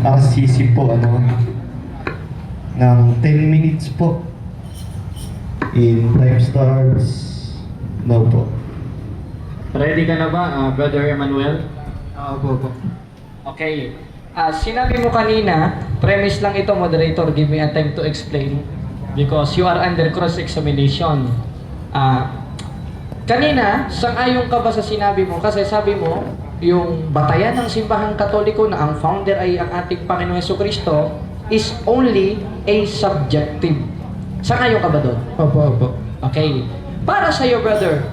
RCC po, ng 10 minutes po. In time starts now po. Ready ka na ba, Brother Emmanuel? Opo. Okay. Sinabi mo kanina, premise lang ito, moderator, give me a time to explain. Because you are under cross-examination. Kanina, sang-ayon ka ba sa sinabi mo? Kasi sabi mo, yung batayan ng simbahang Katoliko na ang founder ay ang ating Panginoong Jesucristo is only a subjective. Sang-ayon ka ba doon? Opo. Okay. Para sa iyo, brother,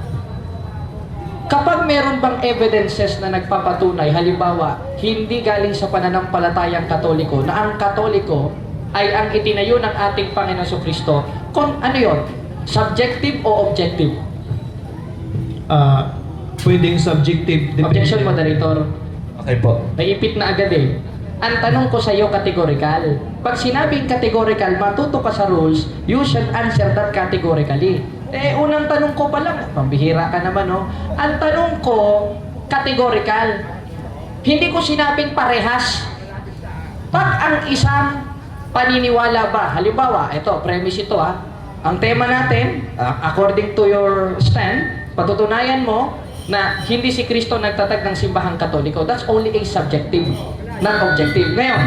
kapag meron bang evidences na nagpapatunay, halimbawa, hindi galing sa pananampalatayang Katoliko, na ang Katoliko ay ang itinayo ng ating Panginoon Jesucristo, ano yon? Subjective o objective? Pwedeng subjective. Objection, moderator. Okay po. Naipit na agad eh. Ang tanong ko sa iyo, categorical. Pag sinabing categorical, matuto ka sa rules, you should answer that categorically. Unang tanong ko pa lang, pambihira ka naman, no? Ang tanong ko, categorical. Hindi ko sinabing parehas. Pag ang isang paniniwala ba, halimbawa, ito, premise ito ang tema natin, according to your stand, patutunayan mo na hindi si Kristo nagtatag ng simbahang Katoliko. That's only a subjective, not objective. Ngayon,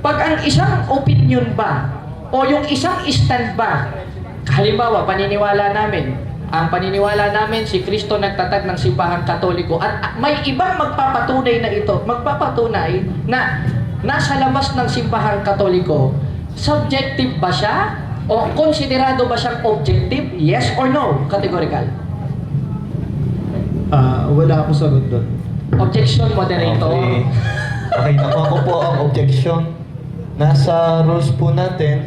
pag ang isang opinion ba, o yung isang stand ba, halimbawa, ang paniniwala namin si Kristo nagtatag ng simbahang Katoliko at may ibang magpapatunay na nasa labas ng simbahang Katoliko, subjective ba siya? O konsiderado ba siyang objective? Yes or no? Categorical. Wala akong sagot doon. Objection, moderator. Okay, nakuha ko po ang objection. Nasa rules po natin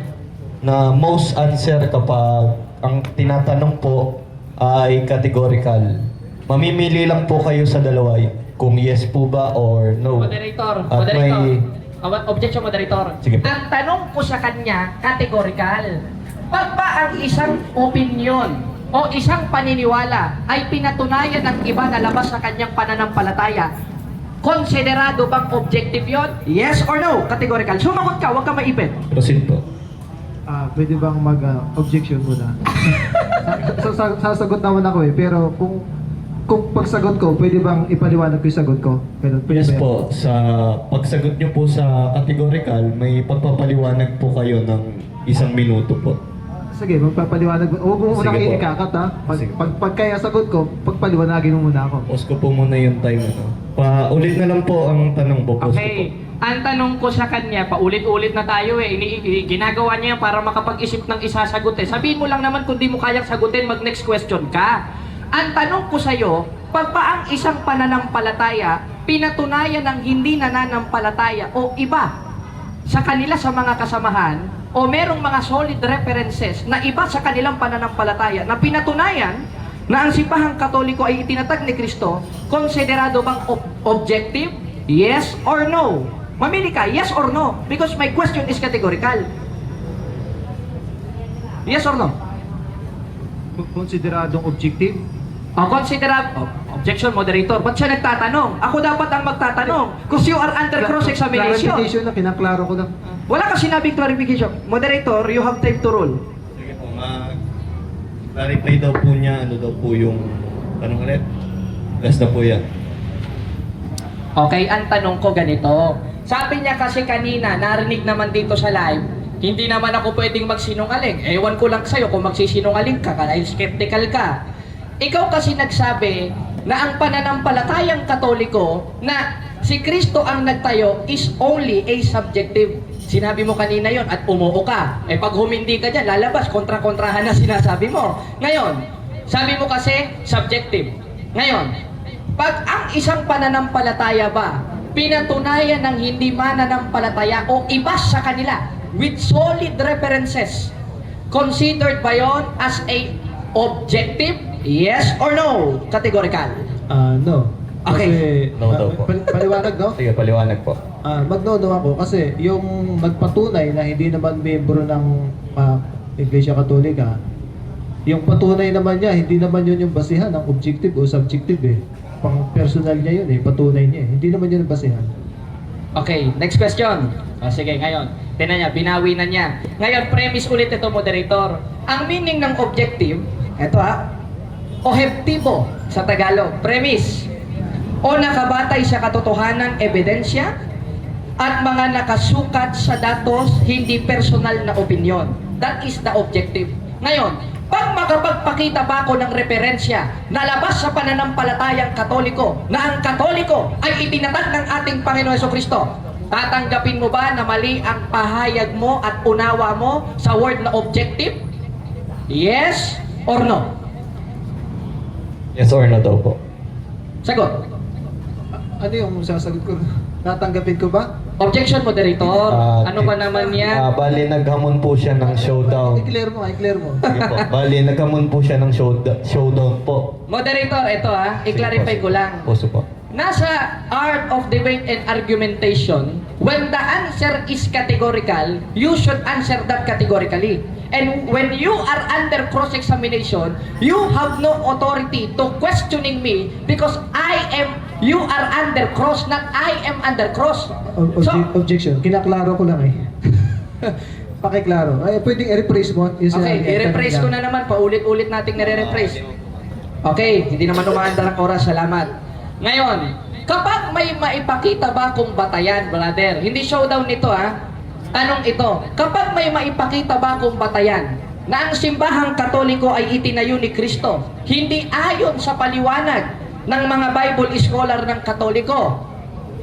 na most answer kapag ang tinatanong po ay categorical. Mamimili lang po kayo sa dalawa kung yes po ba or no. Moderator. At may... Objection, moderator. Sige po. Ang tanong ko sa kanya, categorical. Pag ba ang isang opinion o isang paniniwala ay pinatunayan ng iba na labas sa kanyang pananampalataya, konsiderado bang objective yon? Yes or no? Categorical. Sumagot ka, huwag ka maipit. Proceed po. Pwede bang mag-objection muna? Sasagot naman ako pero kung pagsagot ko, pwede bang ipaliwanag ko yung sagot ko? Yes po, sa pagsagot nyo po sa categorical, may pagpapaliwanag po kayo ng 1 minuto po. Sige, magpapaliwanag. Huwag mo muna Sige po. ikakat Sige. Pag kaya sagot ko, pagpaliwanagin mo muna ako. Pause ko po muna yung time Paulit na lang po ang tanong po. Pause ko po. Okay. Ang tanong ko sa kanya, paulit-ulit na tayo ginagawa niya yan para makapag-isip ng isasagot Sabihin mo lang naman kung di mo kayang sagutin, mag-next question ka. Ang tanong ko sa iyo, pag pa ang isang pananampalataya, pinatunayan ng hindi nananampalataya o iba sa kanila sa mga kasamahan, o merong mga solid references na iba sa kanilang pananampalataya na pinatunayan na ang simbahang Katoliko ay itinatag ni Kristo, konsiderado bang objective? Yes or no? Mamili ka, yes or no? Because my question is categorical. Yes or no? Konsideradong objective? Objection, moderator. Ba't siya nagtatanong? Ako dapat ang magtatanong. Because you are under cross-examination. Clarification na, kinaklaro ko lang. Wala ka sinabing clarification. Moderator, you have time to rule. Sige po, clarify daw po niya, ano daw po yung, tanong ulit? Last na po yan. Okay, ang tanong ko ganito. Sabi niya kasi kanina, narinig naman dito sa live, hindi naman ako pwedeng magsinungaling. Ewan ko lang sa'yo kung magsisinungaling ka, dahil skeptical ka. Ikaw kasi nagsabi na ang pananampalatayang Katoliko na si Kristo ang nagtayo is only a subjective. Sinabi mo kanina yon at umuo ka. Pag humindi ka dyan, lalabas, kontra-kontrahan na sinasabi mo. Ngayon, sabi mo kasi subjective. Ngayon, pag ang isang pananampalataya ba pinatunayan ng hindi mananampalataya o iba sa kanila with solid references, considered ba yon as a objective? Yes or no? Categorical. No. Okay. Kasi, No daw po. paliwanag, no? Sige, paliwanag po. Magno-no ako kasi yung nagpatunay na hindi naman membro ng Iglesia Katolika, yung patunay naman niya, hindi naman yun yung basihan ng objective o subjective Pang personal niya yun patunay niya Hindi naman yun ang basihan. Okay, next question. O sige, ngayon. Tingnan niya, binawi na niya. Ngayon, premise ulit ito, moderator. Ang meaning ng objective, eto objektibo sa Tagalog. Premise. O nakabatay sa katotohanan, ebidensya, at mga nakasukat sa datos, hindi personal na opinion. That is the objective. Ngayon, pag makapagpakita ba ako ng referensya na labas sa pananampalatayang Katoliko, na ang Katoliko ay itinatag ng ating Panginoon Jesucristo, tatanggapin mo ba na mali ang pahayag mo at unawa mo sa word na objective? Yes or no? Yes or no daw po? Sagot. Ano yung sasagot ko? Natanggapin ko ba? Objection, moderator. Ano ba naman yan? Bali, naghamon po siya ng showdown. I-clear mo, i-clear mo. Sige po. Bali, naghamon po siya ng showdown po. Moderator, ito i-clarify ko lang. Puso po. Nasa art of debate and argumentation, when the answer is categorical, you should answer that categorically. And when you are under cross-examination, you have no authority to questioning me because you are under cross, not I am under cross. Objection. Kinaklaro ko lang eh. Pakiklaro. Ay, pwedeng i-rephrase mo. Okay, i-rephrase ko na naman. Paulit-ulit nating nire-rephrase. Okay, hindi naman umaandar ang oras. Salamat. Ngayon, kapag may maipakita ba kung batayan, brother, hindi showdown nito Tanong ito, kapag may maipakita ba kung batayan na ang simbahang Katoliko ay itinayo ni Kristo, hindi ayon sa paliwanag ng mga Bible scholar ng Katoliko,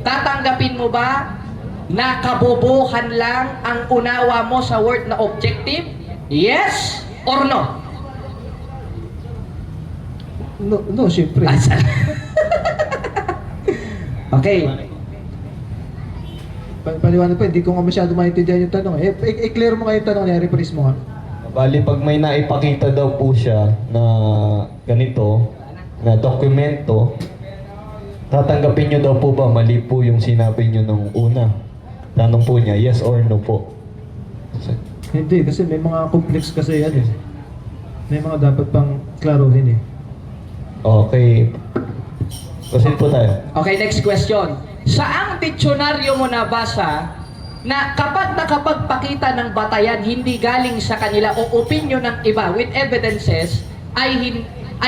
tatanggapin mo ba na kabobohan lang ang unawa mo sa word na objective? Yes or no? No, syempre. Okay. Paliwanag pa, hindi ko nga masyado maintindihan yung tanong. I-clear mo nga yung tanong niya, rephrase mo nga. Bali, pag may naipakita daw po siya na ganito, na dokumento, tatanggapin niyo daw po ba mali po yung sinabi niyo nung una? Tanong po niya, yes or no po? Hindi, kasi may mga complex kasi yan eh. May mga dapat pang klaruhin eh. Okay. Proceed po tayo. Okay, next question. Saang diksyonaryo mo nabasa na kapag nakapagpakita ng batayan hindi galing sa kanila o opinion ng iba with evidences ay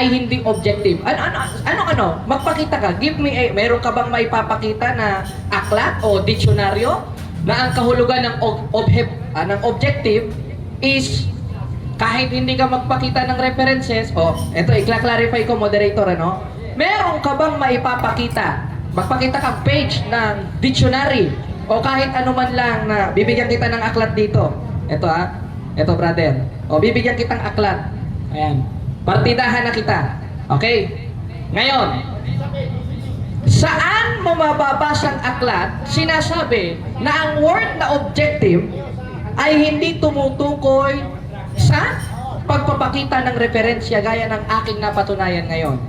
hindi objective? Ano? Magpakita ka. Give me meron ka bang maipapakita na aklat o diksyonaryo na ang kahulugan ng objective is kahit hindi ka magpakita ng references, eto, i-clarify ko, moderator, meron ka bang maipapakita? Magpakita kang page ng dictionary o kahit ano man lang na bibigyan kita ng aklat dito. Ito Ito, brother. Bibigyan kitang aklat. Ayan. Partidahan na kita. Okay? Ngayon, saan mo mababasang aklat sinasabi na ang word na objective ay hindi tumutukoy sa pagpapakita ng referensya gaya ng aking napatunayan ngayon?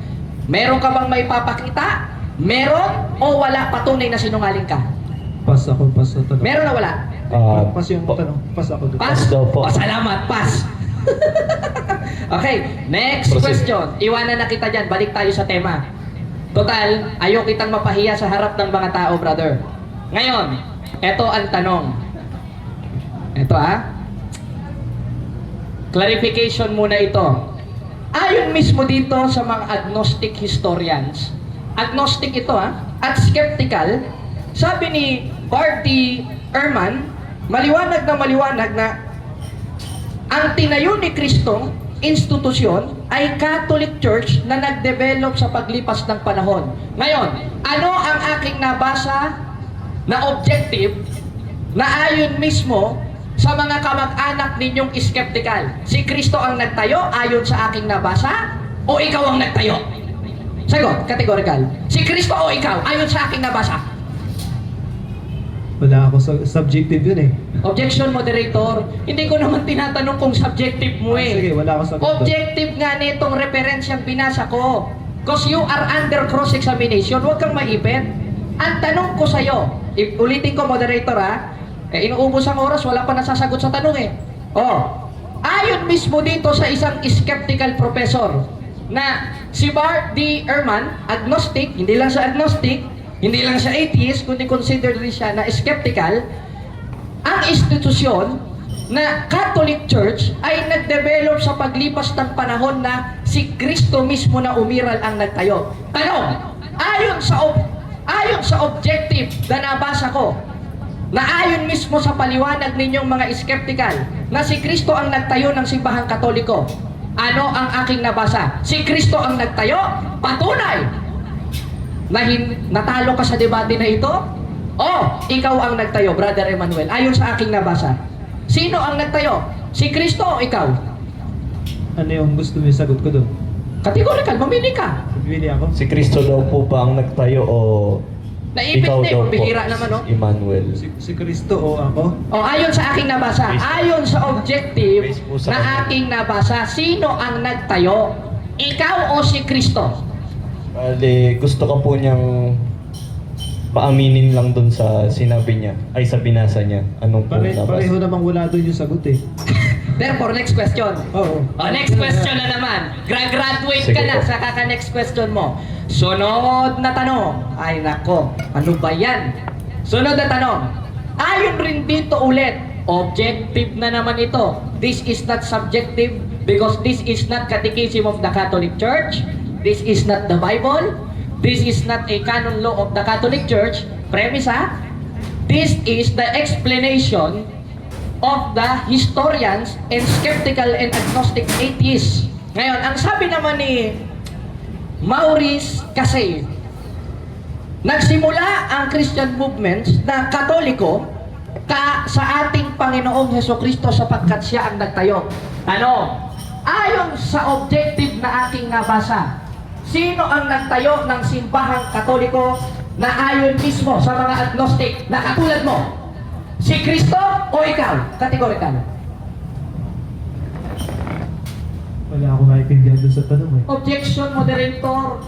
Meron ka bang maipapakita? Meron o wala patunay na sinungaling ka? Pass ako, pass na tanong. Meron o wala? Pass yung tanong, pass ako doon. Pass? daw po. Salamat, pass. Okay, next Proceed. question. Iwanan na kita dyan, balik tayo sa tema. Total, ayaw kitang mapahiya sa harap ng mga tao, brother. Ngayon, eto ang tanong. Eto clarification muna ito. Ayon mismo dito sa mga agnostic historians, agnostic ito at skeptical, sabi ni Barty Ehrman, maliwanag na ang tinayo ni Kristong institusyon ay Catholic Church na nag-develop sa paglipas ng panahon. Ngayon, ano ang aking nabasa na objective na ayon mismo sa mga kamag-anak ninyong skeptical? Si Kristo ang nagtayo ayon sa aking nabasa o ikaw ang nagtayo? Sagot, categorical. Si Kristo o ikaw ayon sa aking nabasa? Wala ako, subjective yun eh. Objection, moderator. Hindi ko naman tinatanong kung subjective mo Sige, wala ako sagot doon. Objective nga nitong referensyang binasa ko. Because you are under cross-examination, huwag kang maipit. Ang tanong ko sa'yo, ulitin ko, moderator inuubos ang oras, wala pa nasasagot sa tanong ayon mismo dito sa isang skeptical professor na si Bart D. Ehrman, agnostic, hindi lang sa agnostic, hindi lang siya atheist, kundi considered rin siya na skeptical, ang institusyon na Catholic Church ay nag-develop sa paglipas ng panahon na si Kristo mismo na umiral ang nagtayo. Tanong, ayon sa objective na nabasa ko, na ayon mismo sa paliwanag ninyong mga skeptical, na si Kristo ang nagtayo ng simbahang Katoliko, ano ang aking nabasa? Si Kristo ang nagtayo? Patunay! Natalo ka sa debate na ito? O, ikaw ang nagtayo, Brother Emmanuel, ayon sa aking nabasa. Sino ang nagtayo? Si Kristo o ikaw? Ano yung gusto mo yung sagot ko doon? Categorical, mamili ka. Pili ako? Si Kristo daw po ba ang nagtayo o Naipit ikaw na daw yung po, bihira naman, no? Emmanuel? Si Kristo o ako? O, ayon sa aking nabasa, ayon sa objective Based po sa na kanya. aking nabasa, sino ang nagtayo? Ikaw o si Kristo? Bale, gusto ko po niyang paaminin lang dun sa sinabi niya, ay sa binasa niya. Anong po Pareho nabasa? namang wala doon yung sagot eh. Therefore, next question. Oo. O, next question na naman. Graduate Sige ka na po. sa kaka-next question mo. Sunod na tanong. Ay, nako. Ano ba yan? Sunod na tanong. Ayon rin dito ulit, objective na naman ito. This is not subjective because this is not Catechism of the Catholic Church. This is not the Bible. This is not a canon law of the Catholic Church. Premise, ha? This is the explanation of the historians and skeptical and agnostic atheists. Ngayon, ang sabi naman ni Maurice Casey, nagsimula ang Christian movements na Katoliko sa ating Panginoong Hesukristo sapagkat siya ang nagtayo. Ano? Ayon sa objective na aking nabasa, sino ang nagtayo ng simbahang Katoliko na ayon mismo sa mga agnostic na katulad mo? Si Kristo o ikaw? Categorical. Wala akong naiintindihan doon sa tanong eh. Objection, moderator.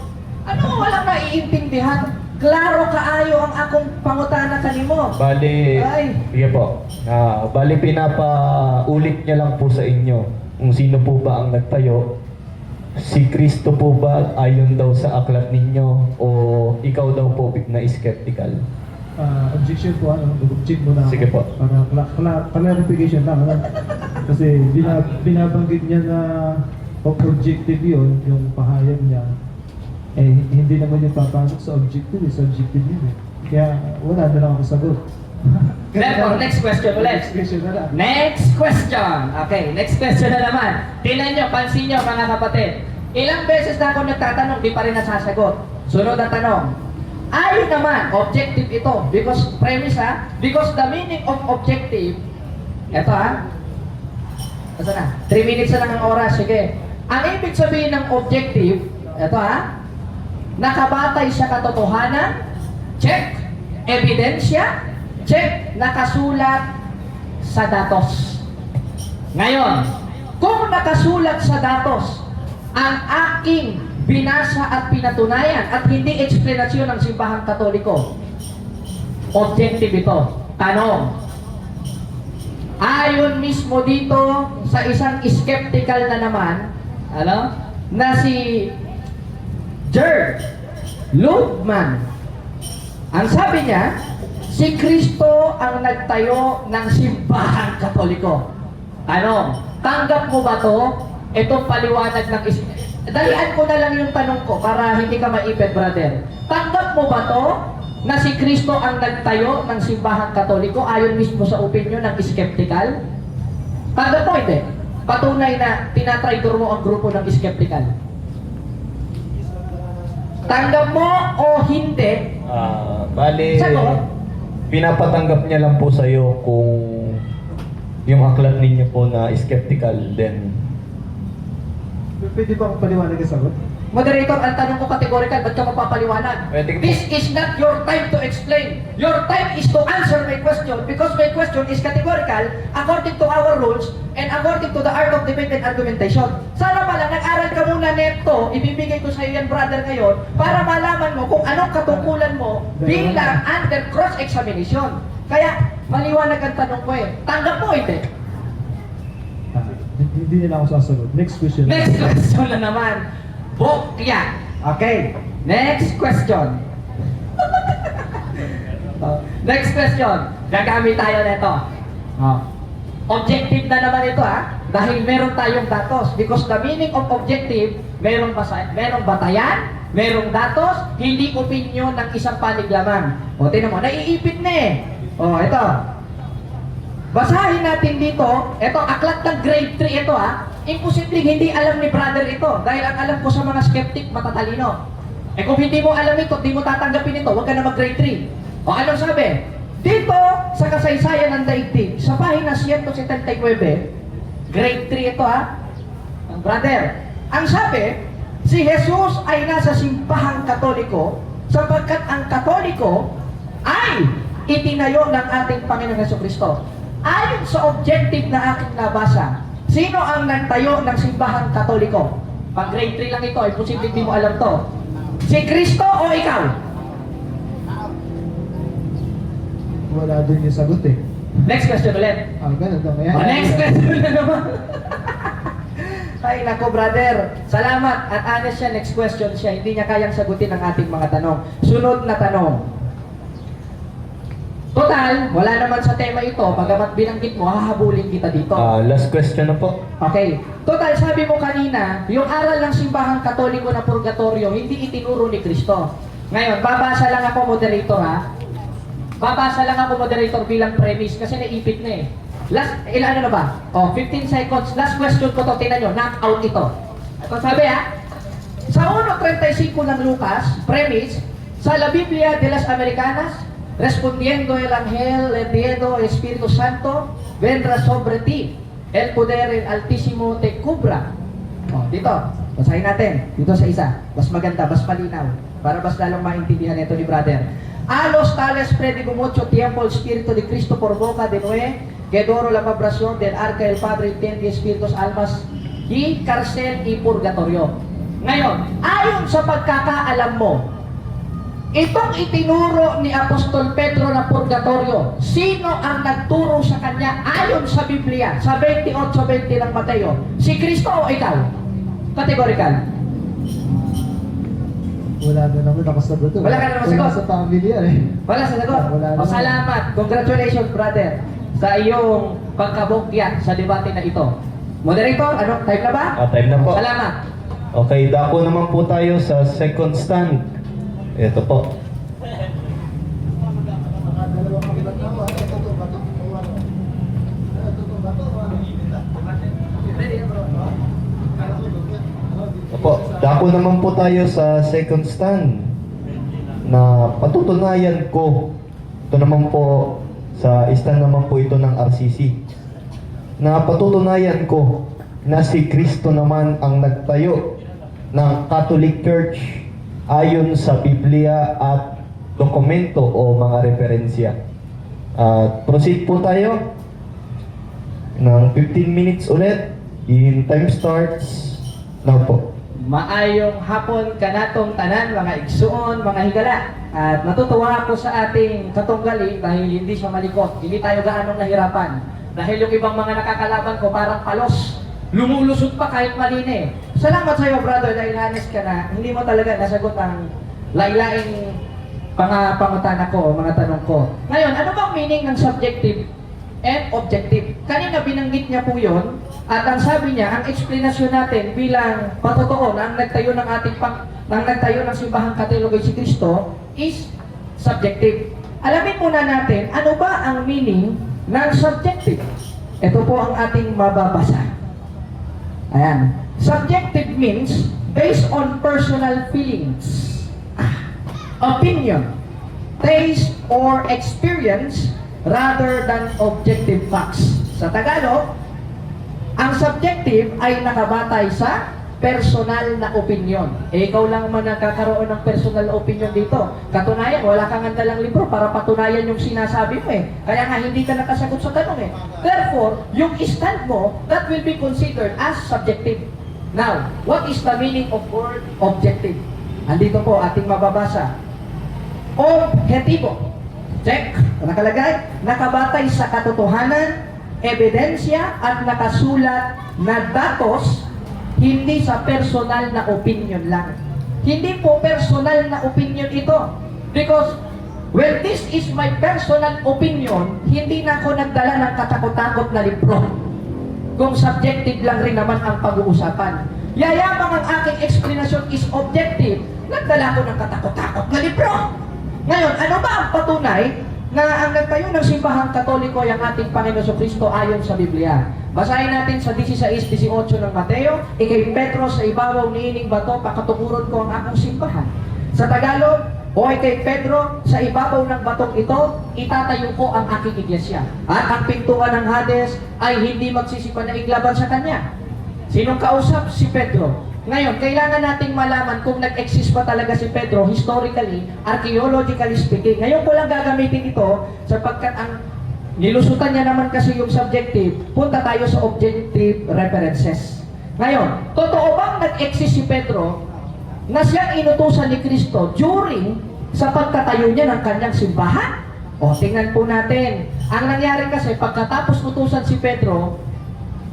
Ano walang naiintindihan? Klaro kaayo ang akong pangutana kanimo. Bali, Ay. sige po. Bali, pinapaulit niya lang po sa inyo kung sino po ba ang nagtayo. Si Kristo po ba ayon daw sa aklat ninyo o ikaw daw po na skeptical? Objection po, mag-object muna ako. Sige po. Para clarification lang. Kasi binabanggit niya na objective yun, yung pahayag niya. Eh, hindi naman yung papasok sa objective, subjective yun eh. Kaya wala na lang ako sagot. Therefore, next question ulit. Next question na lang. Next question. Okay, next question na naman. Tingnan nyo, pansin nyo mga kapatid. Ilang beses na ako nagtatanong, di pa rin nasasagot. Sunod na tanong. Ayon naman, objective ito. Because, premise ha, because the meaning of objective, eto ha, asa na? 3 minutes na lang ang oras, sige. Ang ibig sabihin ng objective, eto ha, nakabatay sa katotohanan, check. Ebidensya, check. Nakasulat sa datos. Ngayon, kung nakasulat sa datos, ang aking binasa at pinatunayan at hindi eksplanasyon ng simbahang Katoliko, objective ito. Tanong, ayon mismo dito sa isang skeptical na naman, na si Gerd Lundman, ang sabi niya, si Kristo ang nagtayo ng simbahang Katoliko. Ano? Tanggap mo ba to? Itong paliwanag ng dalian ko na lang yung tanong ko para hindi ka maipit, brother. Tanggap mo ba to na si Kristo ang nagtayo ng simbahang Katoliko ayon mismo sa opinion ng skeptical? Tanggap mo, hindi? Patunay na tinatraitor mo ang grupo ng skeptical. Tanggap mo o hindi? Bali, Sagot. pinapatanggap niya lang po sa iyo kung yung aklat ninyo po na skeptical, then Pwede ba akong paliwanag ang sagot? Moderator, ang tanong ko categorical, ba't ka magpapaliwanag? Pwede po. This is not your time to explain. Your time is to answer my question because my question is categorical according to our rules and according to the art of debate and argumentation. Sana pala, nag-aral ka muna neto, ibibigay ko sa iyo yan, brother, ngayon, para malaman mo kung anong katungkulan mo bilang under cross-examination. Kaya, maliwanag ang tanong ko eh. Tanggap mo, hindi? Hindi nila ako sasagot. Next question. Next question na naman. Bukya. Okay. Next question. Next question. Gagamit tayo nito. Oh. Objective na naman ito dahil meron tayong datos. Because the meaning of objective, merong batayan, merong datos, hindi opinion ng isang panig lamang. O, tinan mo, naiipit na eh. O, ito. Basahin natin dito, ito, aklat ng grade 3 ito Imposible hindi alam ni brother ito. Dahil ang alam ko sa mga skeptic, matatalino. Eh kung hindi mo alam ito, hindi mo tatanggapin ito, huwag ka na mag-grade 3. O anong sabi? Dito, sa kasaysayan ng daigdig, sa pahina 179, grade 3 ito ang brother. Ang sabi, si Jesus ay nasa simbahang Katoliko sapagkat ang Katoliko ay itinayo ng ating Panginoong Jesucristo. Ayon sa objective na aking nabasa, sino ang nagtayo ng simbahang Katoliko? Pag grade 3 lang ito, ay posibleng di mo alam to. Si Kristo o ikaw? Wala din yung sagot eh. Next question ulit. Ganun daw. Next question na naman. Ay, nako brother. Salamat. At honest siya, next question siya. Hindi niya kayang sagutin ang ating mga tanong. Sunod na tanong. Total, wala naman sa tema ito. Pagamat binanggit mo, hahabulin kita dito. Last question na po. Okay. Total, sabi mo kanina, yung aral ng simbahang Katoliko na purgatorio, hindi itinuro ni Kristo. Ngayon, babasa lang ako, moderator Babasa lang ako, moderator, bilang premise kasi naipit na eh. Last, ilan na ba? 15 seconds. Last question ko to, tinan nyo, knock out ito. Ito sabi sa 1.35 ng Lucas, premise, sa La Biblia de las Americanas, respondiendo el ángel le Diego Espíritu Santo, vendrá sobre ti, el poder el Altísimo te cubra. Dito, basahin natin. Dito sa isa. Mas maganda, mas malinaw. Para mas lalong maintindihan ito ni brother. A los tales predigo mucho tiempo el Espíritu de Cristo por boca de Noé, que doro la vibración del arca del Padre intende espíritus, almas, y cárcel y purgatorio. Ngayon, ayon sa pagkakaalam mo, itong itinuro ni Apostol Pedro na purgatorio, sino ang nagturo sa kanya ayon sa Biblia, sa 28:20 ng Mateo? Si Kristo o ikaw? Categorical. Wala na naman nakasagot. Wala ka na nakasagot? Wala sa family yan eh. Wala sa sagot? Wala naman. Salamat. Congratulations, brother, sa iyong pagkabugya sa debate na ito. Moderator, time na ba? Time na po. Salamat. Okay, dako naman po tayo sa second stand. Ito po. Opo, dako naman po tayo sa second stand na patutunayan ko. Ito naman po sa stand naman po ito ng RCC. Na patutunayan ko na si Kristo naman ang nagtayo ng Catholic Church ayon sa Biblia at dokumento o mga referensya. Proceed po tayo ng 15 minutes ulit. In time starts now po. Maayong hapon kanatong tanan, mga igsuon, mga higala. At natutuwa ako sa ating katunggali dahil hindi siya malikot. Hindi tayo gaanong nahirapan. Dahil yung ibang mga nakakalaban ko parang palos. Lumulusot pa kahit malini. Salamat sa iyo, brother, dahil honest ka na. Hindi mo talaga nasagot ang laylaing pangutana ko, mga tanong ko. Ngayon, ano bang meaning ng subjective and objective? Kanina binanggit niya po yun. At ang sabi niya, ang explanation natin bilang patotoo na ang nagtayo ng nagtayo ng simbahang Katoliko si Kristo is subjective. Alamin muna natin, ano ba ang meaning ng subjective? Ito po ang ating mababasa. Ayan. Subjective means based on personal feelings, opinion, taste, or experience rather than objective facts. Sa Tagalog, ang subjective ay nakabatay sa personal na opinion. Ikaw lang man nakakaroon ng personal na opinion dito. Katunayan, wala kang andalang libro para patunayan yung sinasabi mo Kaya nga hindi ka nakasagot sa tanong Therefore, yung stand mo, that will be considered as subjective. Now, what is the meaning of word objective? Andito po ating mababasa. Objetibo. Check. Nakalagay, nakabatay sa katotohanan, ebidensya at nakasulat na datos, hindi sa personal na opinion lang. Hindi po personal na opinion ito. Because Well, this is my personal opinion. Hindi na ako nagdala ng katakot-takot na libro. Kung subjective lang rin naman ang pag-uusapan. Yayabang ang aking explanation is objective. Nagdala ko ng katakot-takot na libro. Ngayon, ano ba ang patunay na ang nagtayo ng simbahang Katoliko ay ang ating Panginoon Kristo ayon sa Biblia? Basahin natin sa 16:18 ng Mateo, ikay Pedro sa ibabaw ni ining bato, pakatukuron ko ang akong simbahan. Sa Tagalog, o kay Pedro, sa ibabaw ng batong ito, itatayo ko ang aking iglesia. At ang pintuan ng Hades ay hindi magsisipanaig laban sa kanya. Sinong kausap? Si Pedro. Ngayon, kailangan nating malaman kung nag-exist pa talaga si Pedro, historically, archaeologically speaking. Ngayon ko lang gagamitin ito, sapagkat ang nilusutan niya naman kasi yung subjective, punta tayo sa objective references. Ngayon, totoo bang nag-exist si Pedro na siyang inutusan ni Kristo during sa pagtatayo niya ng kanyang simbahan? O, tingnan po natin. Ang nangyari kasi, pagkatapos utusan si Pedro,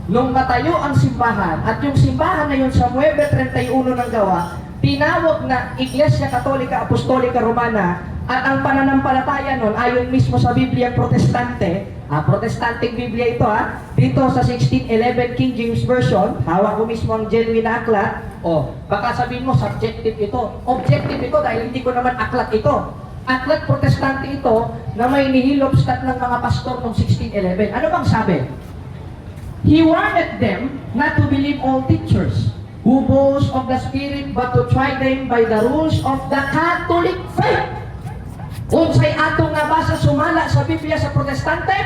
nung matayo ang simbahan, at yung simbahan na yun sa Muebe 31 ng Gawa, tinawag na Iglesia Katolika Apostolika Romana, at ang pananampalataya nun, ayon mismo sa Biblia Protestante, Protestanting Biblia ito dito sa 1611 King James Version, hawak ko mismo ang genuine na aklat, baka sabihin mo, subjective ito. Objective ito dahil hindi ko naman aklat ito. Aklat Protestante ito na may nihilobstat ng mga pastor noong 1611. Ano bang sabi? He warned them not to believe all teachers who boast of the Spirit, but to try them by the rules of the Catholic faith. Unsay atong nabasa sumala sa Biblia sa Protestante,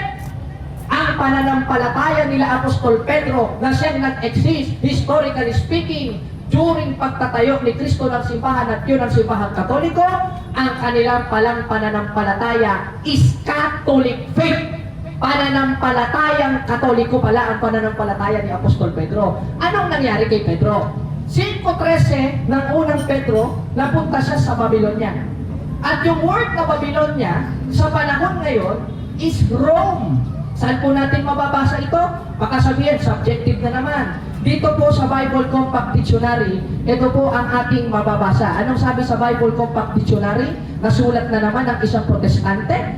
ang pananampalataya nila Apostol Pedro na siyang nag-exist, historically speaking, during pagtatayo ni Kristo ng simbahan at yun ang simbahang Katoliko, ang kanilang palang pananampalataya is Catholic faith. Pananampalatayang Katoliko pala ang pananampalataya ni Apostol Pedro. Anong nangyari kay Pedro? 5:13 ng unang Pedro, napunta siya sa Babylonia. At yung word na Babylonia, sa panahon ngayon, is Rome. Saan po natin mababasa ito? Baka sabihin, subjective na naman. Dito po sa Bible Compact Dictionary, ito po ang ating mababasa. Anong sabi sa Bible Compact Dictionary? Nasulat na naman ng isang protestante?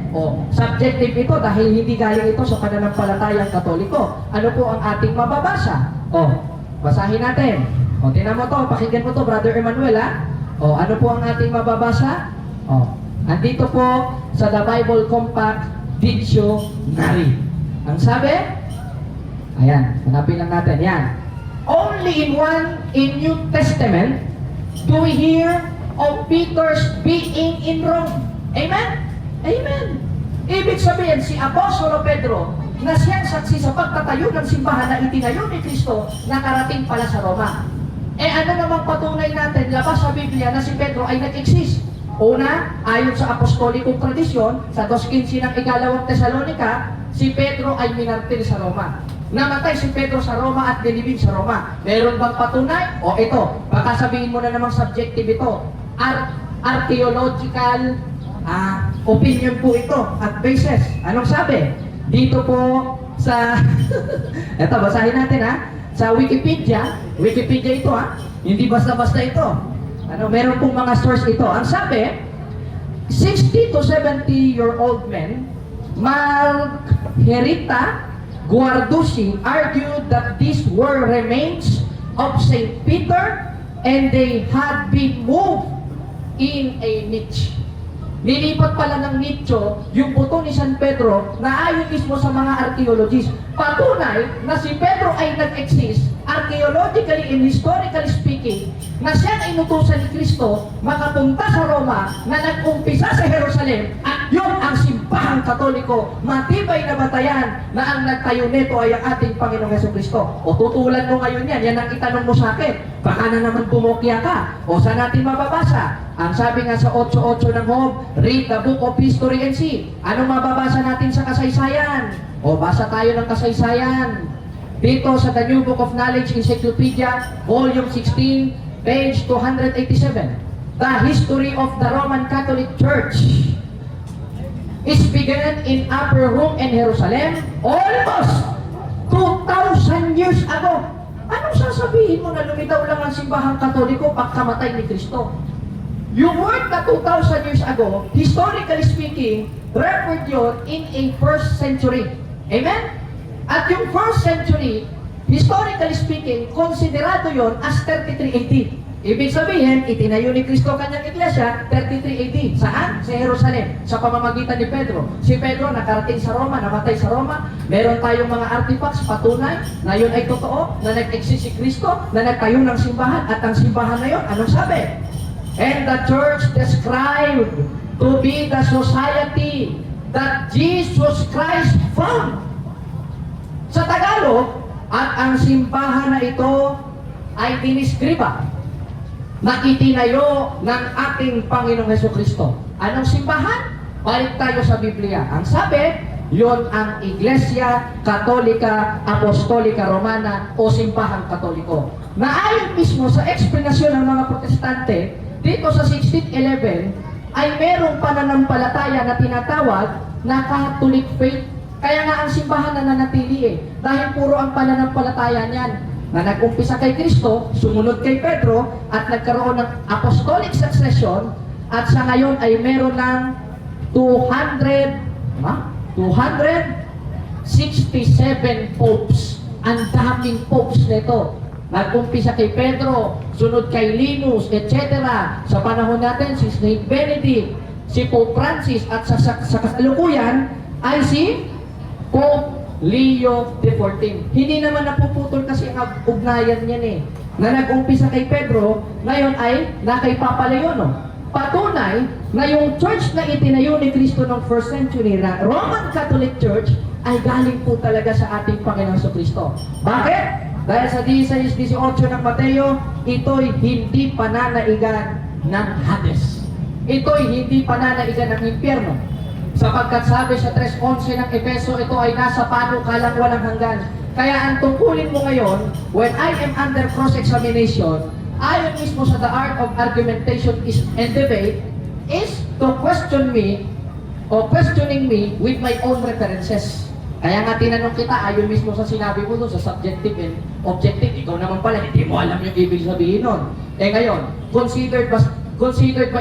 Subjective ito dahil hindi galing ito sa pananampalatayang Katoliko. Ano po ang ating mababasa? Basahin natin. Tingnan mo to, pakinggan mo to, Brother Emmanuel ano po ang ating mababasa? Andito po sa The Bible Compact Dictionary. Ang sabi? Ayan, hanapin lang natin. Yan. Only in New Testament do we hear of Peter's being in Rome. Amen? Amen. Ibig sabihin, si Apostolo Pedro, na siyang saksi sa pagtatayo ng simbahan na itinayo ni Kristo, nakarating pala sa Roma. Ano namang patunay natin, labas sa Biblia na si Pedro ay nag-exist? Una, ayon sa apostolikong tradisyon, sa 2:15 ng ikalawang Tesalonica, si Pedro ay minartir sa Roma. Namatay si Pedro sa Roma at dinibig sa Roma. Meron bang patunay? Ito, baka sabihin mo na namang subjective ito. Archaeological opinion po ito at basis. Anong sabi? Dito po sa... Ito, basahin natin sa Wikipedia. Wikipedia ito Hindi basta-basta ito. Meron pong mga source ito. Ang sabi, 60 to 70-year-old men, Margherita Guarducci, argued that these were remains of St. Peter and they had been moved in a niche. Nilipat pala ng nicho yung buto ni San Pedro na ayon mismo sa mga archaeologists. Patunay na si Pedro ay nag-exist, archaeologically and historically speaking, na siyang inutusan ni Kristo makapunta sa Roma na nag-umpisa sa Jerusalem at yun ang simbahang Katoliko. Matibay na batayan na ang nagtayo nito ay ang ating Panginoong Jesucristo. Tutulan mo ngayon yan ang itanong mo sa akin. Baka na naman bumokya ka. Saan natin mababasa? Ang sabi nga sa 8:8 ng Job, read the book of history and see. Anong mababasa natin sa kasaysayan? Basa tayo ng kasaysayan. Dito sa The New Book of Knowledge Encyclopedia, Volume 16, page 287. The history of the Roman Catholic Church is begun in Upper Rome and Jerusalem almost 2,000 years ago. Anong sasabihin mo na lumitaw lang ang simbahang Katoliko pagkamatay ni Kristo? Yung word na 2,000 years ago, historically speaking, referred yun in a first century. Amen? At yung first century, historically speaking, konsiderado yon as 33 AD. Ibig sabihin, itinayo ni Kristo kanyang iglesia, 33 AD. Saan? Sa Jerusalem. Sa pamamagitan ni Pedro. Si Pedro nakarating sa Roma, namatay sa Roma. Meron tayong mga artifacts, patunay na yun ay totoo, na nag-exist si Kristo, na nagtayo ng simbahan, at ang simbahan na yun, anong sabi? And the church described to be the society that Jesus Christ found. Sa Tagalog, at ang simbahan na ito ay diniskriba na itinayo ng ating Panginoong Hesukristo. Anong simbahan? Balik tayo sa Biblia. Ang sabi, yon ang Iglesia Katolika Apostolika Romana o Simbahang Katoliko. Na ayon mismo sa eksplanasyon ng mga Protestante, dito sa 1611, ay merong pananampalataya na tinatawag na Catholic faith. Kaya nga ang simbahan na nanatili dahil puro ang pananampalataya niyan na nag-umpisa kay Kristo, sumunod kay Pedro, at nagkaroon ng apostolic succession, at sa ngayon ay meron ng 267 popes. Ang daming popes nito. Nag-umpisa kay Pedro, sunod kay Linus, etc. Sa panahon natin, si Saint Benedict, si Pope Francis, at sa kasalukuyan ay si Pope Leo XIV. Hindi naman napuputol kasi ang ugnayan niyan na nag-umpisa kay Pedro, ngayon ay na kay Papa Leon. Patunay na yung church na itinayo ni Kristo ng first century na Roman Catholic Church ay galing po talaga sa ating Panginoon Kristo. Bakit? Dahil sa 16-18 ng Mateo, ito'y hindi pananaigan ng Hades. Ito'y hindi pananaigan ng impyerno. Sapagkat sabi sa 3:11 ng Efeso, ito ay nasa panukalang walang hanggan. Kaya ang tungkulin mo ngayon, when I am under cross-examination, ayon mismo sa the art of argumentation and debate, is to question me, o questioning me with my own references. Kaya nga tinanong kita, ayon mismo sa sinabi mo doon, sa subjective and objective, ikaw naman pala, hindi mo alam yung ibig sabihin nun. Ngayon, considered ba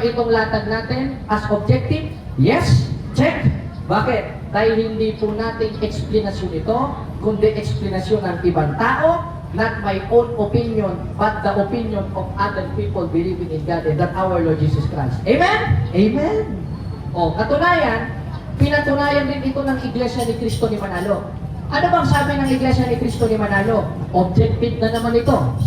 itong latag natin as objective? Yes. Check. Bakit? Dahil hindi po natin explanation ito, kundi explanation ng ibang tao, not my own opinion, but the opinion of other people believing in God and that our Lord Jesus Christ. Amen? Amen. O, katunayan, pinatunayan din ito ng Iglesia ni Cristo ni Manalo. Ano bang sabi ng Iglesia ni Cristo ni Manalo? Objective na naman ito.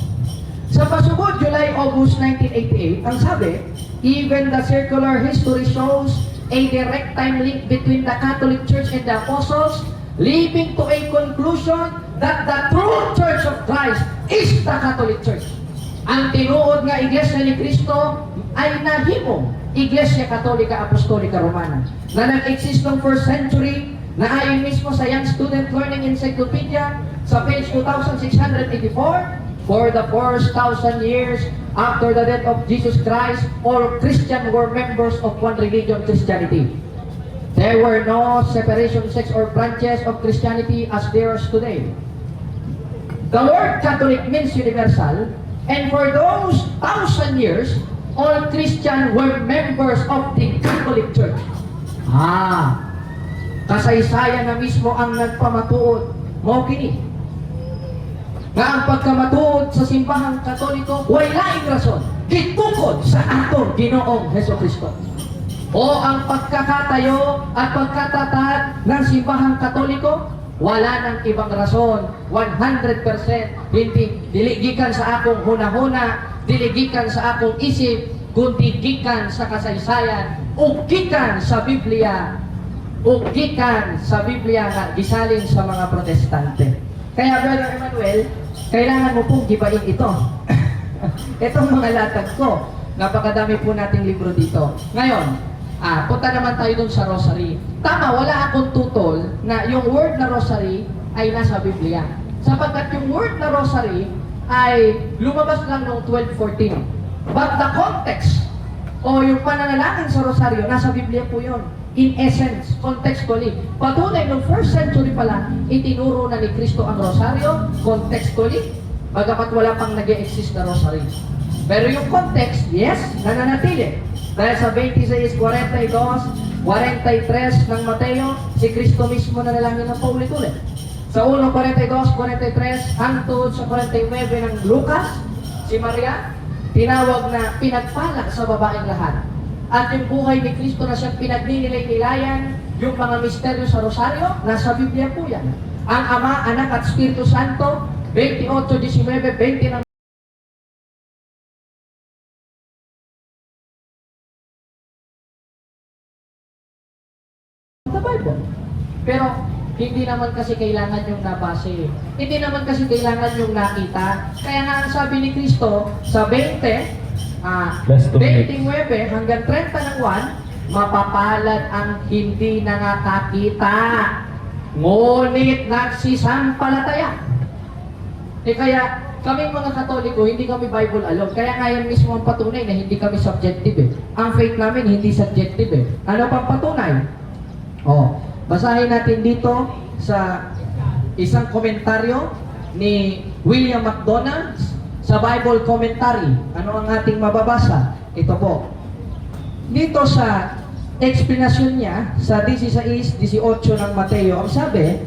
Sa pasugod, July-August 1988, ang sabi, even the circular history shows a direct time link between the Catholic Church and the Apostles, leading to a conclusion that the true Church of Christ is the Catholic Church. Ang tinuod nga Iglesia ni Cristo ay nahimong Iglesia Katolika Apostolika Romana na nag-exist noong first century, na ayon mismo sa Young Student Learning Encyclopedia sa page 2684, for the first 1,000 years after the death of Jesus Christ, all Christians were members of one religion, Christianity. There were no separation, sects, or branches of Christianity as there is today. The word Catholic means universal, and for those 1,000 years, all Christians were members of the Catholic Church. Kasaysayan na mismo ang nagpamatuod. Mo kini nga ang pagkamatuod sa simbahang Katoliko way laing rason gitukod sa atong Ginoong Hesukristo. O ang pagkakatayo at pagkatatag ng simbahang Katoliko, wala nang ibang rason, 100% hindi diligikan sa akong hunahuna, diligikan sa akong isip, kundi gikan sa kasaysayan, ug gikan sa Biblia, ug gikan sa Biblia nga gisalin sa mga Protestante. Kaya Brother Emmanuel, kailangan mo pong gibain ito. Itong mga latag ko. Napakadami po nating libro dito. Ngayon, punta naman tayo dun sa rosary. Tama, wala akong tutol na yung word na rosary ay nasa Biblia. Sapagkat yung word na rosary ay lumabas lang noong 1214. But the context o yung pananalangin sa rosaryo, nasa Biblia po yun. In essence, contextually. Patunay, noong first century pa lang, itinuro na ni Kristo ang rosaryo, contextually, bagamat wala pang nag-e-exist na rosary. Pero yung context, yes, nananatili. Dahil sa 26, 42, 43 ng Mateo, si Kristo mismo na nalangin ng paulit-ulit. Sa 1, 42, 43, hangtod sa 49 ng Lucas, si Maria, tinawag na pinagpala sa babaeng lahat. At yung buhay ni Kristo na siyang pinagnilay-nilayan, yung mga misteryo sa Rosaryo, nasa Biblia po yan. Ang Ama, Anak at Espiritu Santo, 28, 19, 20 ng sa Bible. Pero hindi naman kasi kailangan yung nabase. Hindi naman kasi kailangan yung nakita. Kaya nga ang sabi ni Kristo sa 20, Last 2 29 hanggang 30 ng 1, mapapalad ang hindi nakakita, ngunit nagsisampalataya. Kaya kami mga Katoliko, hindi kami Bible alone. Kaya nga yan mismo ang patunay na hindi kami subjective eh. Ang faith namin hindi subjective eh. Ano pang patunay? Basahin natin dito sa isang komentaryo ni William MacDonald sa Bible Commentary. Ano ang ating mababasa? Ito po. Dito sa explanation niya sa 16, 18 ng Mateo, ang sabi,